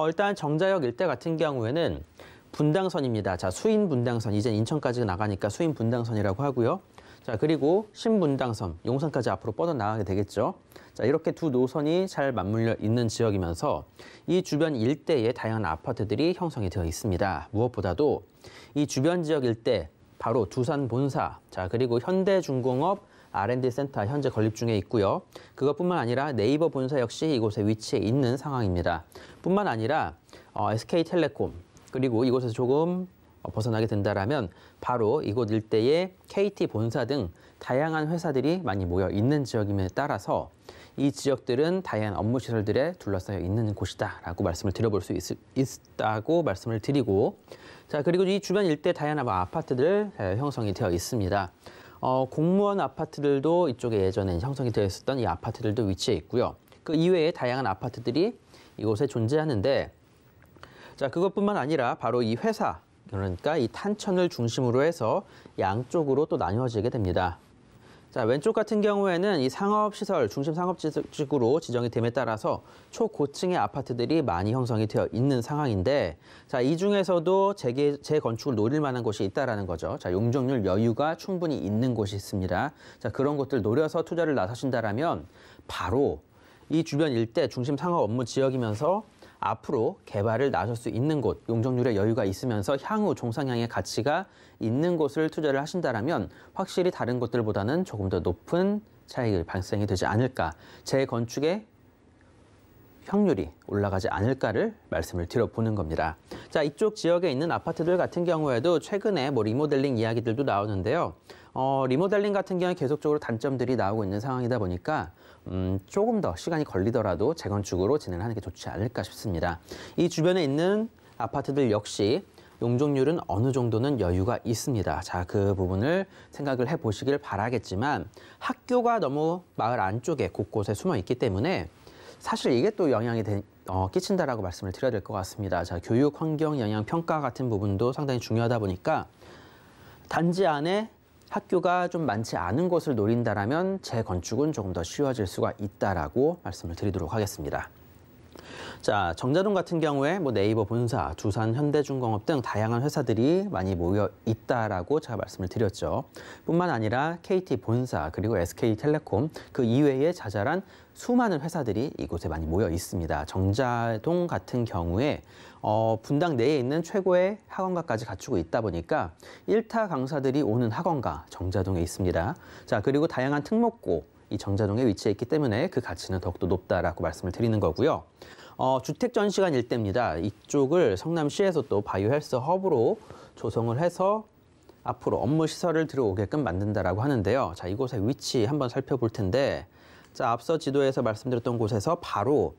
일단 정자역 일대 같은 경우에는 분당선입니다. 자, 수인 분당선 이제 인천까지 나가니까 수인 분당선이라고 하고요. 자, 그리고 신분당선 용산까지 앞으로 뻗어 나가게 되겠죠. 자, 이렇게 두 노선이 잘 맞물려 있는 지역이면서 이 주변 일대에 다양한 아파트들이 형성이 되어 있습니다. 무엇보다도 이 주변 지역 일대 바로 두산 본사, 자, 그리고 현대중공업 R&D 센터 현재 건립 중에 있고요. 그것뿐만 아니라 네이버 본사 역시 이곳에 위치해 있는 상황입니다. 뿐만 아니라 SK텔레콤 그리고 이곳에서 조금 벗어나게 된다라면 바로 이곳 일대에 KT 본사 등 다양한 회사들이 많이 모여 있는 지역임에 따라서 이 지역들은 다양한 업무 시설들에 둘러싸여 있는 곳이다라고 말씀을 드려볼 수 있다고 말씀을 드리고, 자, 그리고 이 주변 일대 다양한 아파트들 형성이 되어 있습니다. 공무원 아파트들도 이쪽에 예전에 형성이 되어 있었던 이 아파트들도 위치해 있고요. 그 이외에 다양한 아파트들이 이곳에 존재하는데, 자, 그것뿐만 아니라 바로 이 회사, 그러니까 이 탄천을 중심으로 해서 양쪽으로 또 나뉘어지게 됩니다. 자, 왼쪽 같은 경우에는 이 상업시설, 중심 상업지구로 지정이 됨에 따라서 초고층의 아파트들이 많이 형성이 되어 있는 상황인데, 자, 이 중에서도 재건축을 노릴 만한 곳이 있다라는 거죠. 자, 용적률 여유가 충분히 있는 곳이 있습니다. 자, 그런 곳들 노려서 투자를 나서신다라면 바로 이 주변 일대 중심 상업 업무 지역이면서 앞으로 개발을 나설 수 있는 곳, 용적률의 여유가 있으면서 향후 종상향의 가치가 있는 곳을 투자를 하신다면 확실히 다른 곳들보다는 조금 더 높은 차익이 발생이 되지 않을까, 재건축의 확률이 올라가지 않을까를 말씀을 드려보는 겁니다. 자, 이쪽 지역에 있는 아파트들 같은 경우에도 최근에 리모델링 이야기들도 나오는데요. 리모델링 같은 경우에 계속적으로 단점들이 나오고 있는 상황이다 보니까 조금 더 시간이 걸리더라도 재건축으로 진행하는 게 좋지 않을까 싶습니다. 이 주변에 있는 아파트들 역시 용적률은 어느 정도는 여유가 있습니다. 자, 그 부분을 생각을 해보시길 바라겠지만 학교가 너무 마을 안쪽에 곳곳에 숨어 있기 때문에 사실 이게 또 영향이 끼친다라고 말씀을 드려야 될 것 같습니다. 자, 교육 환경 영향 평가 같은 부분도 상당히 중요하다 보니까 단지 안에 학교가 좀 많지 않은 곳을 노린다라면 재건축은 조금 더 쉬워질 수가 있다라고 말씀을 드리도록 하겠습니다. 자, 정자동 같은 경우에 네이버 본사, 두산 현대중공업 등 다양한 회사들이 많이 모여 있다라고 제가 말씀을 드렸죠. 뿐만 아니라 KT 본사 그리고 SK텔레콤 그 이외에 자잘한 수많은 회사들이 이곳에 많이 모여 있습니다. 정자동 같은 경우에 분당 내에 있는 최고의 학원가까지 갖추고 있다 보니까 1타 강사들이 오는 학원가 정자동에 있습니다. 자, 그리고 다양한 특목고 이 정자동에 위치해 있기 때문에 그 가치는 더욱더 높다라고 말씀을 드리는 거고요. 주택 전시관 일대입니다. 이쪽을 성남시에서 또 바이오헬스 허브로 조성을 해서 앞으로 업무 시설을 들어오게끔 만든다라고 하는데요. 자, 이곳의 위치 한번 살펴볼 텐데, 자, 앞서 지도에서 말씀드렸던 곳에서 바로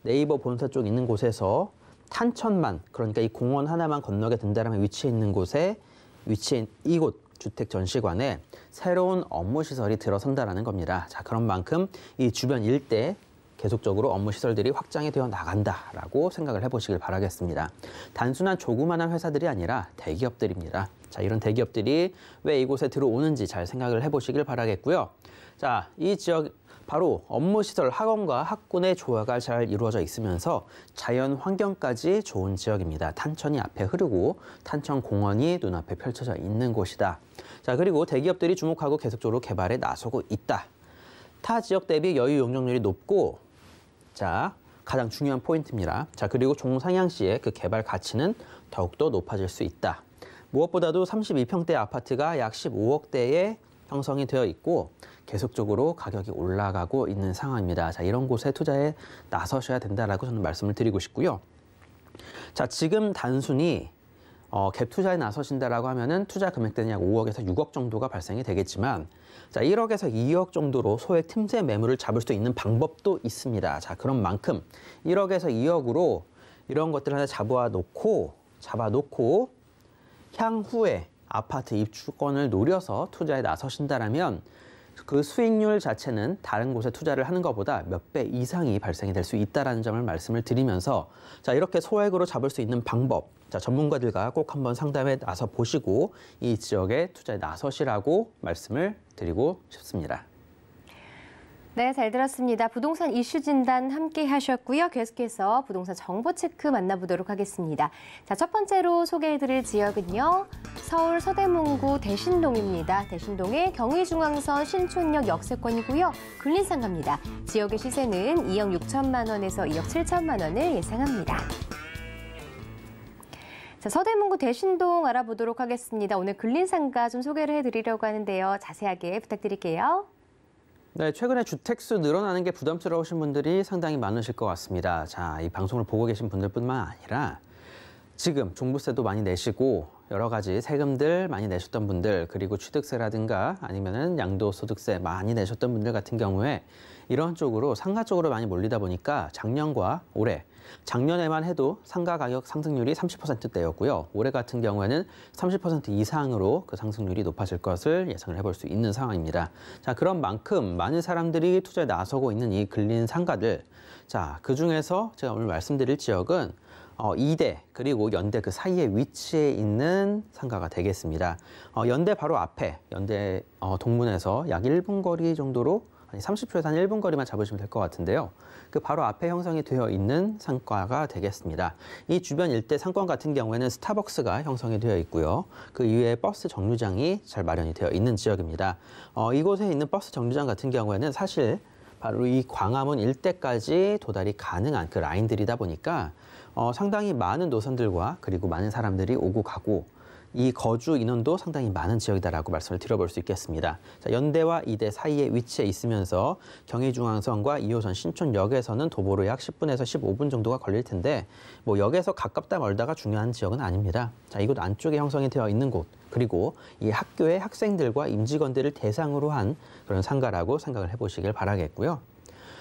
네이버 본사 쪽 있는 곳에서 탄천만, 그러니까 이 공원 하나만 건너게 된다면 위치해 있는 곳에 위치해 이곳 주택 전시관에 새로운 업무 시설이 들어선다라는 겁니다. 자, 그런 만큼 이 주변 일대 계속적으로 업무 시설들이 확장이 되어 나간다라고 생각을 해보시길 바라겠습니다. 단순한 조그마한 회사들이 아니라 대기업들입니다. 자, 이런 대기업들이 왜 이곳에 들어오는지 잘 생각을 해보시길 바라겠고요. 자, 이 지역 바로 업무 시설, 학원과 학군의 조화가 잘 이루어져 있으면서 자연 환경까지 좋은 지역입니다. 탄천이 앞에 흐르고 탄천 공원이 눈앞에 펼쳐져 있는 곳이다. 자, 그리고 대기업들이 주목하고 계속적으로 개발에 나서고 있다. 타 지역 대비 여유 용적률이 높고, 자, 가장 중요한 포인트입니다. 자, 그리고 종상향시의 그 개발 가치는 더욱더 높아질 수 있다. 무엇보다도 32평대 아파트가 약 15억대에 형성이 되어 있고 계속적으로 가격이 올라가고 있는 상황입니다. 자, 이런 곳에 투자에 나서셔야 된다라고 저는 말씀을 드리고 싶고요. 자, 지금 단순히 갭 투자에 나서신다라고 하면은 투자 금액대는 약 5억에서 6억 정도가 발생이 되겠지만, 자, 1억에서 2억 정도로 소액 틈새 매물을 잡을 수 있는 방법도 있습니다. 자, 그런 만큼 1억에서 2억으로 이런 것들을 하나 잡아놓고 향후에 아파트 입주권을 노려서 투자에 나서신다라면 그 수익률 자체는 다른 곳에 투자를 하는 것보다 몇 배 이상이 발생이 될 수 있다는 점을 말씀을 드리면서, 자, 이렇게 소액으로 잡을 수 있는 방법, 자, 전문가들과 꼭 한번 상담에 나서 보시고 이 지역에 투자에 나서시라고 말씀을 드리고 싶습니다. 네, 잘 들었습니다. 부동산 이슈 진단 함께 하셨고요. 계속해서 부동산 정보 체크 만나보도록 하겠습니다. 자, 첫 번째로 소개해드릴 지역은요, 서울 서대문구 대신동입니다. 대신동의 경의중앙선 신촌역 역세권이고요. 근린상가입니다. 지역의 시세는 2억 6천만 원에서 2억 7천만 원을 예상합니다. 자, 서대문구 대신동 알아보도록 하겠습니다. 오늘 근린상가 좀 소개를 해드리려고 하는데요. 자세하게 부탁드릴게요. 네, 최근에 주택수 늘어나는 게 부담스러우신 분들이 상당히 많으실 것 같습니다. 자, 이 방송을 보고 계신 분들뿐만 아니라 지금 종부세도 많이 내시고 여러 가지 세금들 많이 내셨던 분들, 그리고 취득세라든가 아니면은 양도소득세 많이 내셨던 분들 같은 경우에 이런 쪽으로 상가 쪽으로 많이 몰리다 보니까 작년과 올해, 작년에만 해도 상가 가격 상승률이 30%대였고요. 올해 같은 경우에는 30% 이상으로 그 상승률이 높아질 것을 예상을 해볼 수 있는 상황입니다. 자, 그런 만큼 많은 사람들이 투자에 나서고 있는 이 근린 상가들, 자, 그중에서 제가 오늘 말씀드릴 지역은 이대 그리고 연대 그 사이에 위치해 있는 상가가 되겠습니다. 연대 바로 앞에, 연대 동문에서 약 1분 거리 정도로, 아니 30초에서 한 1분 거리만 잡으시면 될 것 같은데요. 그 바로 앞에 형성이 되어 있는 상가가 되겠습니다. 이 주변 일대 상권 같은 경우에는 스타벅스가 형성이 되어 있고요. 그 이외에 버스 정류장이 잘 마련이 되어 있는 지역입니다. 이곳에 있는 버스 정류장 같은 경우에는 사실 바로 이 광화문 일대까지 도달이 가능한 그 라인들이다 보니까 상당히 많은 노선들과 그리고 많은 사람들이 오고 가고 이 거주 인원도 상당히 많은 지역이다라고 말씀을 드려볼 수 있겠습니다. 자, 연대와 이대 사이에 위치해 있으면서 경의중앙선과 2호선 신촌역에서는 도보로 약 10분에서 15분 정도가 걸릴 텐데 뭐 역에서 가깝다 멀다가 중요한 지역은 아닙니다. 자, 이곳 안쪽에 형성이 되어 있는 곳, 그리고 이 학교의 학생들과 임직원들을 대상으로 한 그런 상가라고 생각을 해보시길 바라겠고요.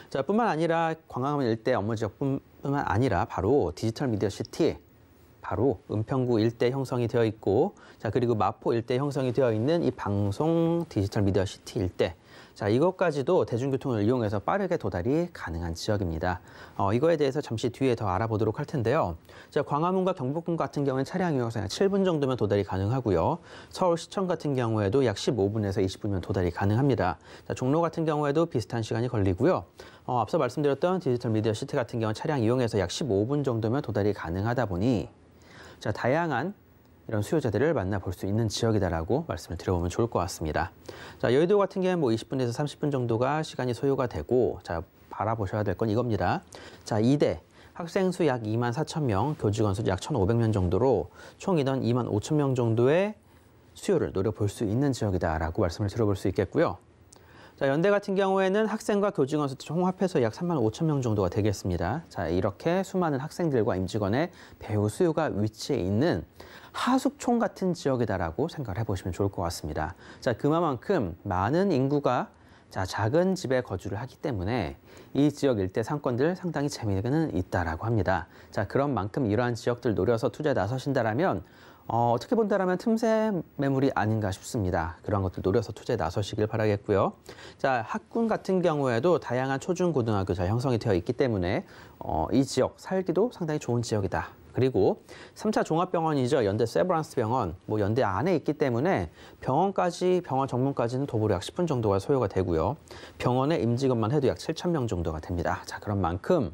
자, 뿐만 아니라 광화문 일대 업무 지역뿐만 아니라 바로 디지털 미디어 시티, 바로 은평구 일대 형성이 되어 있고, 자, 그리고 마포 일대 형성이 되어 있는 이 방송 디지털 미디어 시티 일대, 자, 이것까지도 대중교통을 이용해서 빠르게 도달이 가능한 지역입니다. 이거에 대해서 잠시 뒤에 더 알아보도록 할 텐데요. 자, 광화문과 경복궁 같은 경우는 차량 이용해서 약 7분 정도면 도달이 가능하고요. 서울시청 같은 경우에도 약 15분에서 20분이면 도달이 가능합니다. 자, 종로 같은 경우에도 비슷한 시간이 걸리고요. 앞서 말씀드렸던 디지털 미디어 시티 같은 경우는 차량 이용해서 약 15분 정도면 도달이 가능하다 보니, 자, 다양한 이런 수요자들을 만나볼 수 있는 지역이다라고 말씀을 드려보면 좋을 것 같습니다. 자, 여의도 같은 경우는 뭐 20분에서 30분 정도가 시간이 소요가 되고, 자, 바라보셔야 될 건 이겁니다. 자, 이대 학생 수 약 2만 4천 명, 교직원 수 약 1,500명 정도로 총 인원 2만 5천 명 정도의 수요를 노려볼 수 있는 지역이다라고 말씀을 드려볼 수 있겠고요. 자, 연대 같은 경우에는 학생과 교직원 수 총 합해서 약 3만 5천 명 정도가 되겠습니다. 자, 이렇게 수많은 학생들과 임직원의 배우 수요가 위치해 있는 하숙촌 같은 지역이다라고 생각을 해보시면 좋을 것 같습니다. 자, 그만큼 많은 인구가 작은 집에 거주를 하기 때문에 이 지역 일대 상권들 상당히 재미는 있다라고 합니다. 자, 그런 만큼 이러한 지역들 노려서 투자에 나서신다라면 어떻게 본다라면 틈새 매물이 아닌가 싶습니다. 그런 것들 노려서 투자에 나서시길 바라겠고요. 자, 학군 같은 경우에도 다양한 초중 고등학교 잘 형성이 되어 있기 때문에 이 지역 살기도 상당히 좋은 지역이다. 그리고 3차 종합병원이죠. 연대 세브란스 병원, 연대 안에 있기 때문에 병원 정문까지는 도보로 약 10분 정도가 소요가 되고요. 병원에 임직원만 해도 약 7천 명 정도가 됩니다. 자, 그런 만큼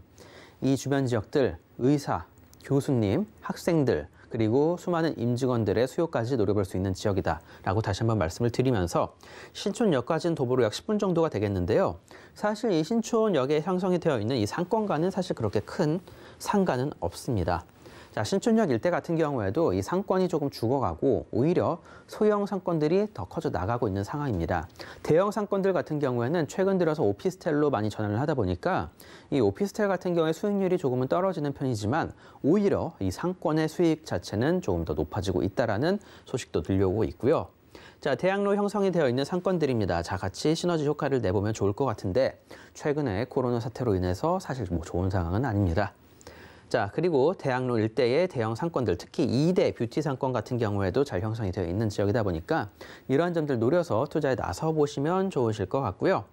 이 주변 지역들 의사, 교수님, 학생들 그리고 수많은 임직원들의 수요까지 노려볼 수 있는 지역이다라고 다시 한번 말씀을 드리면서 신촌역까지는 도보로 약 10분 정도가 되겠는데요. 사실 이 신촌역에 형성이 되어 있는 이 상권과는 사실 그렇게 큰 상관은 없습니다. 자, 신촌역 일대 같은 경우에도 이 상권이 조금 죽어가고 오히려 소형 상권들이 더 커져 나가고 있는 상황입니다. 대형 상권들 같은 경우에는 최근 들어서 오피스텔로 많이 전환을 하다 보니까 이 오피스텔 같은 경우에 수익률이 조금은 떨어지는 편이지만 오히려 이 상권의 수익 자체는 조금 더 높아지고 있다라는 소식도 들려오고 있고요. 자, 대학로 형성이 되어 있는 상권들입니다. 자, 같이 시너지 효과를 내보면 좋을 것 같은데 최근에 코로나 사태로 인해서 사실 좋은 상황은 아닙니다. 자, 그리고 대학로 일대의 대형 상권들, 특히 2대 뷰티 상권 같은 경우에도 잘 형성이 되어 있는 지역이다 보니까 이러한 점들 노려서 투자에 나서보시면 좋으실 것 같고요.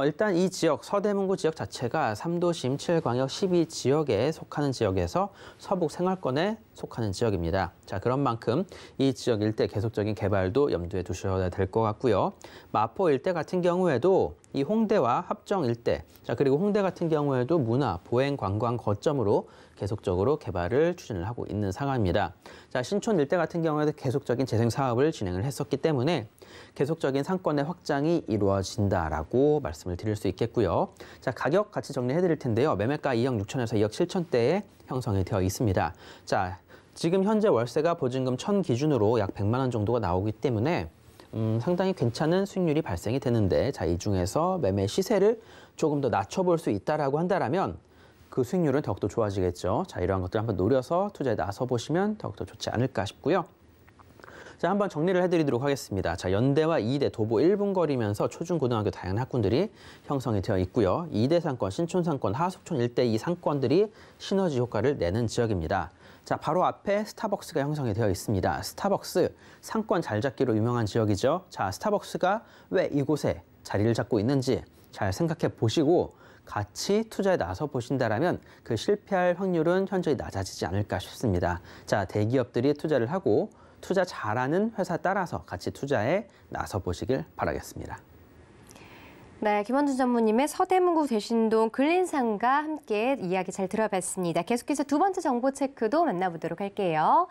일단 이 지역, 서대문구 지역 자체가 3도심 7광역 12지역에 속하는 지역에서 서북 생활권에 속하는 지역입니다. 자, 그런 만큼 이 지역 일대 계속적인 개발도 염두에 두셔야 될 것 같고요. 마포 일대 같은 경우에도 이 홍대와 합정 일대, 자, 그리고 홍대 같은 경우에도 문화, 보행, 관광 거점으로 계속적으로 개발을 추진을 하고 있는 상황입니다. 자, 신촌 일대 같은 경우에도 계속적인 재생 사업을 진행을 했었기 때문에 계속적인 상권의 확장이 이루어진다라고 말씀을 드릴 수 있겠고요. 자, 가격 같이 정리해 드릴 텐데요. 매매가 2억 6천에서 2억 7천대에 형성이 되어 있습니다. 자, 지금 현재 월세가 보증금 1,000 기준으로 약 100만 원 정도가 나오기 때문에 상당히 괜찮은 수익률이 발생이 되는데, 자, 이 중에서 매매 시세를 조금 더 낮춰볼 수 있다라고 한다라면 그 수익률은 더욱더 좋아지겠죠. 자, 이러한 것들 한번 노려서 투자에 나서보시면 더욱더 좋지 않을까 싶고요. 자, 한번 정리를 해드리도록 하겠습니다. 자, 연대와 2대 도보 1분 거리면서 초중고등학교 다양한 학군들이 형성이 되어 있고요. 2대 상권, 신촌 상권, 하숙촌 일대 이 상권들이 시너지 효과를 내는 지역입니다. 자, 바로 앞에 스타벅스가 형성이 되어 있습니다. 스타벅스, 상권 잘 잡기로 유명한 지역이죠. 자, 스타벅스가 왜 이곳에 자리를 잡고 있는지 잘 생각해 보시고 같이 투자에 나서 보신다라면 그 실패할 확률은 현저히 낮아지지 않을까 싶습니다. 자, 대기업들이 투자를 하고 투자 잘하는 회사 따라서 같이 투자에 나서 보시길 바라겠습니다. 네, 김원준 전무님의 서대문구 대신동 근린상가 함께 이야기 잘 들어봤습니다. 계속해서 두 번째 정보 체크도 만나보도록 할게요.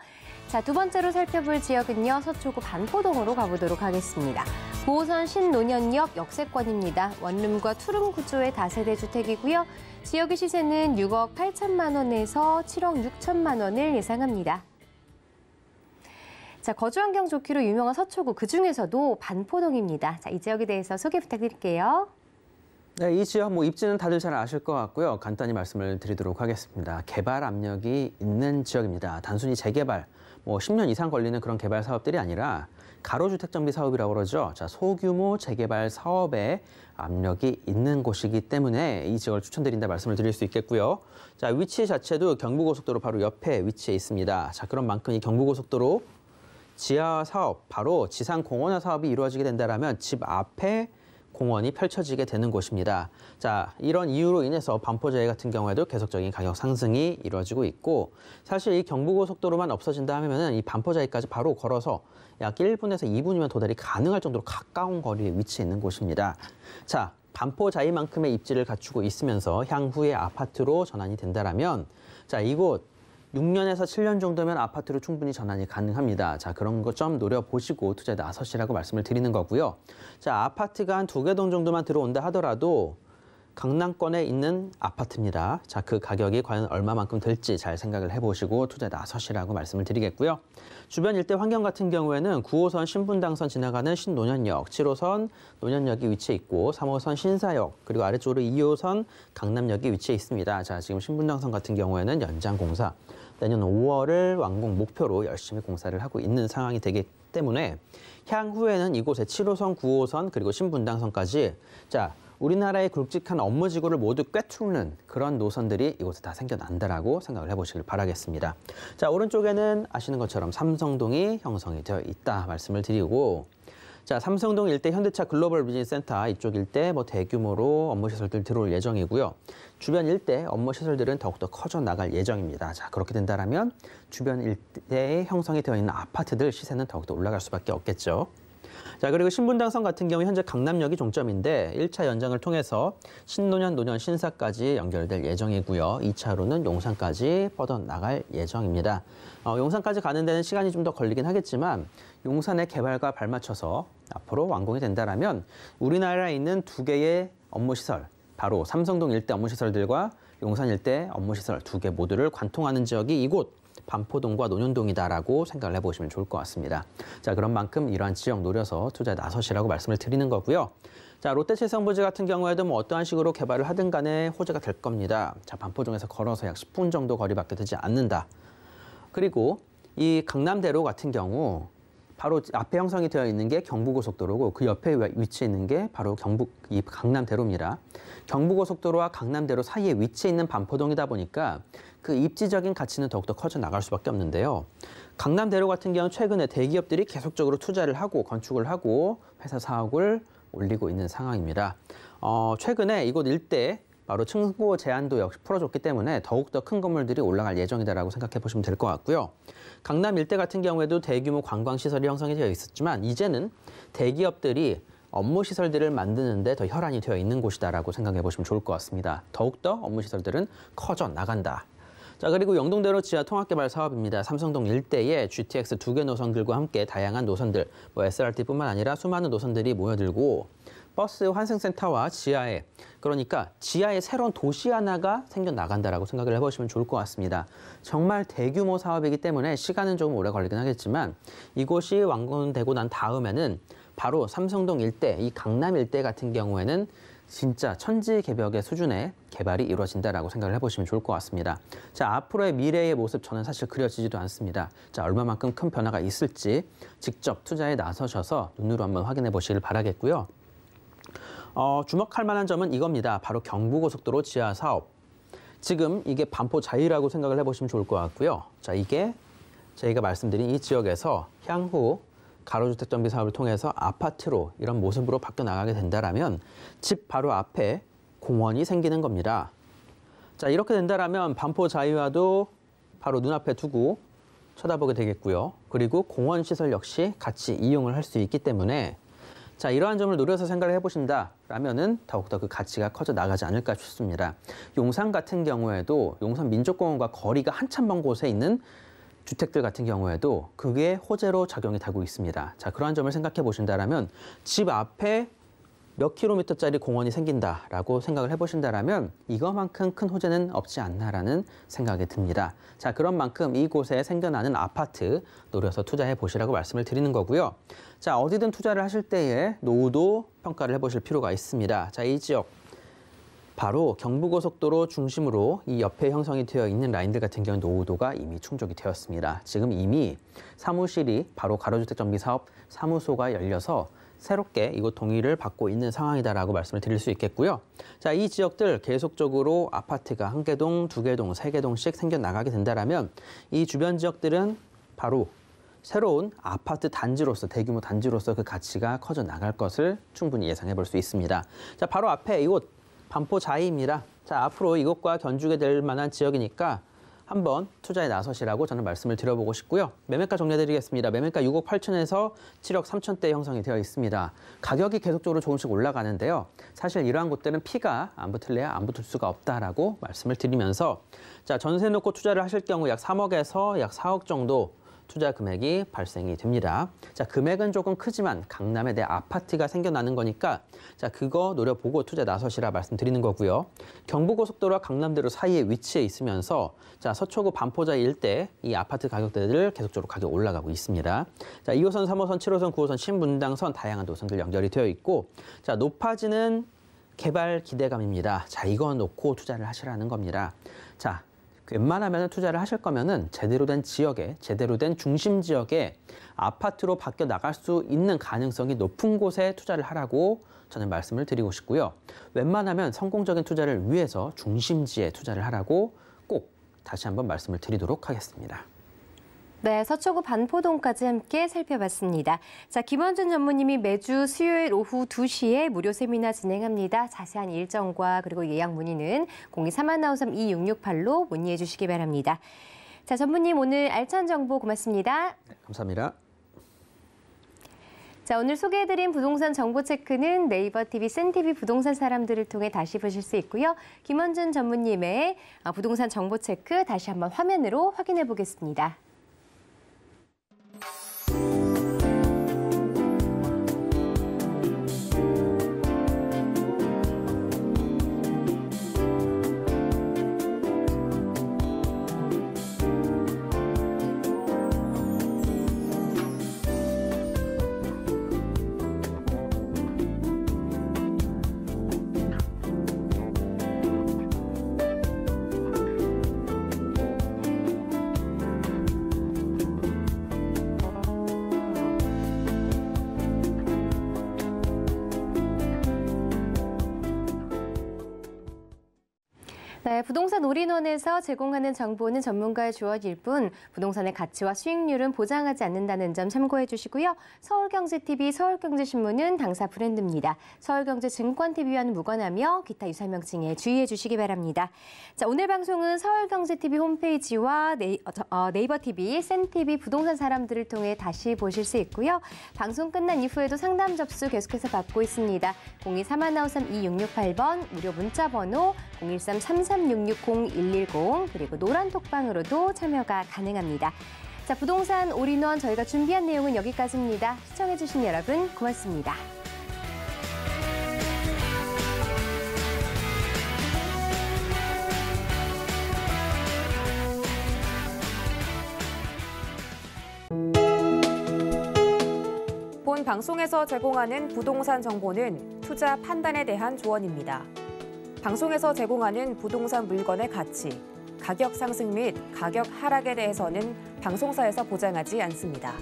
자, 두 번째로 살펴볼 지역은요, 서초구 반포동으로 가보도록 하겠습니다. 9호선 신논현역 역세권입니다. 원룸과 투룸 구조의 다세대 주택이고요. 지역의 시세는 6억 8천만 원에서 7억 6천만 원을 예상합니다. 자, 거주 환경 좋기로 유명한 서초구, 그중에서도 반포동입니다. 자, 이 지역에 대해서 소개 부탁드릴게요. 네, 이 지역 입지는 다들 잘 아실 것 같고요. 간단히 말씀을 드리도록 하겠습니다. 개발 압력이 있는 지역입니다. 단순히 재개발, 10년 이상 걸리는 그런 개발 사업들이 아니라 가로주택 정비 사업이라고 그러죠. 자, 소규모 재개발 사업에 압력이 있는 곳이기 때문에 이 지역을 추천드린다 말씀을 드릴 수 있겠고요. 자, 위치 자체도 경부고속도로 바로 옆에 위치해 있습니다. 자, 그런 만큼 이 경부고속도로 지하 사업, 바로 지상 공원화 사업이 이루어지게 된다면 집 앞에 공원이 펼쳐지게 되는 곳입니다. 자, 이런 이유로 인해서 반포자리 같은 경우에도 계속적인 가격 상승이 이루어지고 있고, 사실 이 경부고속도로만 없어진다 하면은 이 반포자리까지 바로 걸어서 약 1분에서 2분이면 도달이 가능할 정도로 가까운 거리에 위치해 있는 곳입니다. 자, 반포자리만큼의 입지를 갖추고 있으면서 향후에 아파트로 전환이 된다라면, 자, 이곳 6년에서 7년 정도면 아파트로 충분히 전환이 가능합니다. 자, 그런 것 좀 노려보시고 투자에 나서시라고 말씀을 드리는 거고요. 자, 아파트가 한 2개 동 정도만 들어온다 하더라도 강남권에 있는 아파트입니다. 자, 그 가격이 과연 얼마만큼 될지 잘 생각을 해보시고 투자에 나서시라고 말씀을 드리겠고요. 주변 일대 환경 같은 경우에는 9호선 신분당선 지나가는 신논현역, 7호선 논현역이 위치해 있고 3호선 신사역, 그리고 아래쪽으로 2호선 강남역이 위치해 있습니다. 자, 지금 신분당선 같은 경우에는 연장 공사, 내년 5월을 완공 목표로 열심히 공사를 하고 있는 상황이 되기 때문에 향후에는 이곳에 7호선, 9호선, 그리고 신분당선까지 우리나라의 굵직한 업무지구를 모두 꿰뚫는 그런 노선들이 이곳에 다 생겨난다라고 생각을 해보시길 바라겠습니다. 자, 오른쪽에는 아시는 것처럼 삼성동이 형성이 되어 있다 말씀을 드리고, 자, 삼성동 일대 현대차 글로벌 비즈니스 센터 이쪽 일대 대규모로 업무 시설들 들어올 예정이고요. 주변 일대 업무 시설들은 더욱더 커져 나갈 예정입니다. 자, 그렇게 된다면 주변 일대에 형성이 되어 있는 아파트들 시세는 더욱더 올라갈 수밖에 없겠죠. 자, 그리고 신분당선 같은 경우 현재 강남역이 종점인데 1차 연장을 통해서 신논현, 논현, 신사까지 연결될 예정이고요. 2차로는 용산까지 뻗어나갈 예정입니다. 용산까지 가는 데는 시간이 좀 더 걸리긴 하겠지만 용산의 개발과 발맞춰서 앞으로 완공이 된다면 우리나라에 있는 두 개의 업무시설, 바로 삼성동 일대 업무시설들과 용산 일대 업무시설 두 개 모두를 관통하는 지역이 이곳 반포동과 논현동이다라고 생각을 해보시면 좋을 것 같습니다. 자, 그런 만큼 이러한 지역 노려서 투자에 나서시라고 말씀을 드리는 거고요. 자, 롯데칠성부지 같은 경우에도 어떠한 식으로 개발을 하든 간에 호재가 될 겁니다. 자, 반포동에서 걸어서 약 10분 정도 거리밖에 되지 않는다. 그리고 이 강남대로 같은 경우 바로 앞에 형성이 되어 있는 게 경부고속도로고 그 옆에 위치해 있는 게 바로 이 강남대로입니다. 경부고속도로와 강남대로 사이에 위치해 있는 반포동이다 보니까 그 입지적인 가치는 더욱더 커져 나갈 수밖에 없는데요. 강남대로 같은 경우는 최근에 대기업들이 계속적으로 투자를 하고 건축을 하고 회사 사옥을 올리고 있는 상황입니다. 최근에 이곳 일대 바로 층고 제한도 역시 풀어줬기 때문에 더욱더 큰 건물들이 올라갈 예정이다라고 생각해 보시면 될 것 같고요. 강남 일대 같은 경우에도 대규모 관광시설이 형성이 되어 있었지만 이제는 대기업들이 업무시설들을 만드는데 더 혈안이 되어 있는 곳이다라고 생각해 보시면 좋을 것 같습니다. 더욱더 업무시설들은 커져 나간다. 자, 그리고 영동대로 지하 통합개발 사업입니다. 삼성동 일대에 GTX 2개 노선들과 함께 다양한 노선들, SRT뿐만 아니라 수많은 노선들이 모여들고 버스 환승센터와 지하에, 그러니까 지하에 새로운 도시 하나가 생겨나간다라고 생각을 해보시면 좋을 것 같습니다. 정말 대규모 사업이기 때문에 시간은 조금 오래 걸리긴 하겠지만 이곳이 완공되고 난 다음에는 바로 삼성동 일대, 이 강남 일대 같은 경우에는 진짜 천지개벽의 수준의 개발이 이루어진다라고 생각을 해보시면 좋을 것 같습니다. 자, 앞으로의 미래의 모습 저는 사실 그려지지도 않습니다. 자, 얼마만큼 큰 변화가 있을지 직접 투자에 나서셔서 눈으로 한번 확인해 보시길 바라겠고요. 주목할 만한 점은 이겁니다. 바로 경부고속도로 지하 사업. 지금 이게 반포 자이라고 생각을 해보시면 좋을 것 같고요. 자, 이게 저희가 말씀드린 이 지역에서 향후 가로주택 정비 사업을 통해서 아파트로 이런 모습으로 바뀌어 나가게 된다면 집 바로 앞에 공원이 생기는 겁니다. 자, 이렇게 된다면 반포 자이와도 바로 눈앞에 두고 쳐다보게 되겠고요. 그리고 공원 시설 역시 같이 이용을 할 수 있기 때문에 자, 이러한 점을 노려서 생각을 해보신다라면은 더욱더 그 가치가 커져 나가지 않을까 싶습니다. 용산 같은 경우에도 용산 민족공원과 거리가 한참 먼 곳에 있는 주택들 같은 경우에도 그게 호재로 작용이 되고 있습니다. 자, 그러한 점을 생각해 보신다라면 집 앞에 몇 킬로미터짜리 공원이 생긴다라고 생각을 해보신다라면 이거만큼 큰 호재는 없지 않나라는 생각이 듭니다. 자, 그런 만큼 이곳에 생겨나는 아파트 노려서 투자해 보시라고 말씀을 드리는 거고요. 자, 어디든 투자를 하실 때에 노후도 평가를 해보실 필요가 있습니다. 자, 이 지역 바로 경부고속도로 중심으로 이 옆에 형성이 되어 있는 라인들 같은 경우 노후도가 이미 충족이 되었습니다. 지금 이미 사무실이 바로 가로주택 정비 사업 사무소가 열려서 새롭게 이곳 동의를 받고 있는 상황이다라고 말씀을 드릴 수 있겠고요. 자, 이 지역들 계속적으로 아파트가 1개동, 2개동, 3개동씩 생겨나가게 된다면 이 주변 지역들은 바로 새로운 아파트 단지로서, 대규모 단지로서 그 가치가 커져 나갈 것을 충분히 예상해 볼 수 있습니다. 자, 바로 앞에 이곳 반포 자이입니다. 자, 앞으로 이곳과 견주게 될 만한 지역이니까 한번 투자에 나서시라고 저는 말씀을 드려보고 싶고요. 매매가 정리해드리겠습니다. 매매가 6억 8천에서 7억 3천대 형성이 되어 있습니다. 가격이 계속적으로 조금씩 올라가는데요. 사실 이러한 곳들은 피가 안 붙을래야 안 붙을 수가 없다라고 말씀을 드리면서 자, 전세 놓고 투자를 하실 경우 약 3억에서 약 4억 정도 투자 금액이 발생이 됩니다. 자, 금액은 조금 크지만 강남에 내 아파트가 생겨나는 거니까 자, 그거 노려보고 투자 나서시라 말씀드리는 거고요. 경부고속도로와 강남대로 사이에 위치해 있으면서 자, 서초구 반포자 일대 이 아파트 가격대들 계속적으로 가격 올라가고 있습니다. 자, 2호선, 3호선, 7호선, 9호선, 신분당선 다양한 노선들 연결이 되어 있고 자, 높아지는 개발 기대감입니다. 자, 이거 놓고 투자를 하시라는 겁니다. 자, 웬만하면 투자를 하실 거면은 제대로 된 지역에, 제대로 된 중심 지역에 아파트로 바뀌어 나갈 수 있는 가능성이 높은 곳에 투자를 하라고 저는 말씀을 드리고 싶고요. 웬만하면 성공적인 투자를 위해서 중심지에 투자를 하라고 꼭 다시 한번 말씀을 드리도록 하겠습니다. 네, 서초구 반포동까지 함께 살펴봤습니다. 자, 김원준 전무님이 매주 수요일 오후 2시에 무료 세미나 진행합니다. 자세한 일정과 그리고 예약 문의는 02-3193-2668로 문의해 주시기 바랍니다. 자, 전무님 오늘 알찬 정보 고맙습니다. 네, 감사합니다. 자, 오늘 소개해드린 부동산 정보 체크는 네이버 TV, 센TV 부동산 사람들을 통해 다시 보실 수 있고요. 김원준 전무님의 부동산 정보 체크 다시 한번 화면으로 확인해 보겠습니다. 네, 부동산 올인원에서 제공하는 정보는 전문가의 조언일 뿐 부동산의 가치와 수익률은 보장하지 않는다는 점 참고해 주시고요. 서울경제TV, 서울경제신문은 당사 브랜드입니다. 서울경제증권TV와는 무관하며 기타 유사명칭에 주의해 주시기 바랍니다. 자, 오늘 방송은 서울경제TV 홈페이지와 네이버TV, 센TV 부동산 사람들을 통해 다시 보실 수 있고요. 방송 끝난 이후에도 상담 접수 계속해서 받고 있습니다. 02-3193-2668번, 무료 문자 번호 013-3366-0110 그리고 노란 톡방으로도 참여가 가능합니다. 자, 부동산 올인원 저희가 준비한 내용은 여기까지입니다. 시청해주신 여러분 고맙습니다. 본 방송에서 제공하는 부동산 정보는 투자 판단에 대한 조언입니다. 방송에서 제공하는 부동산 물건의 가치, 가격 상승 및 가격 하락에 대해서는 방송사에서 보장하지 않습니다.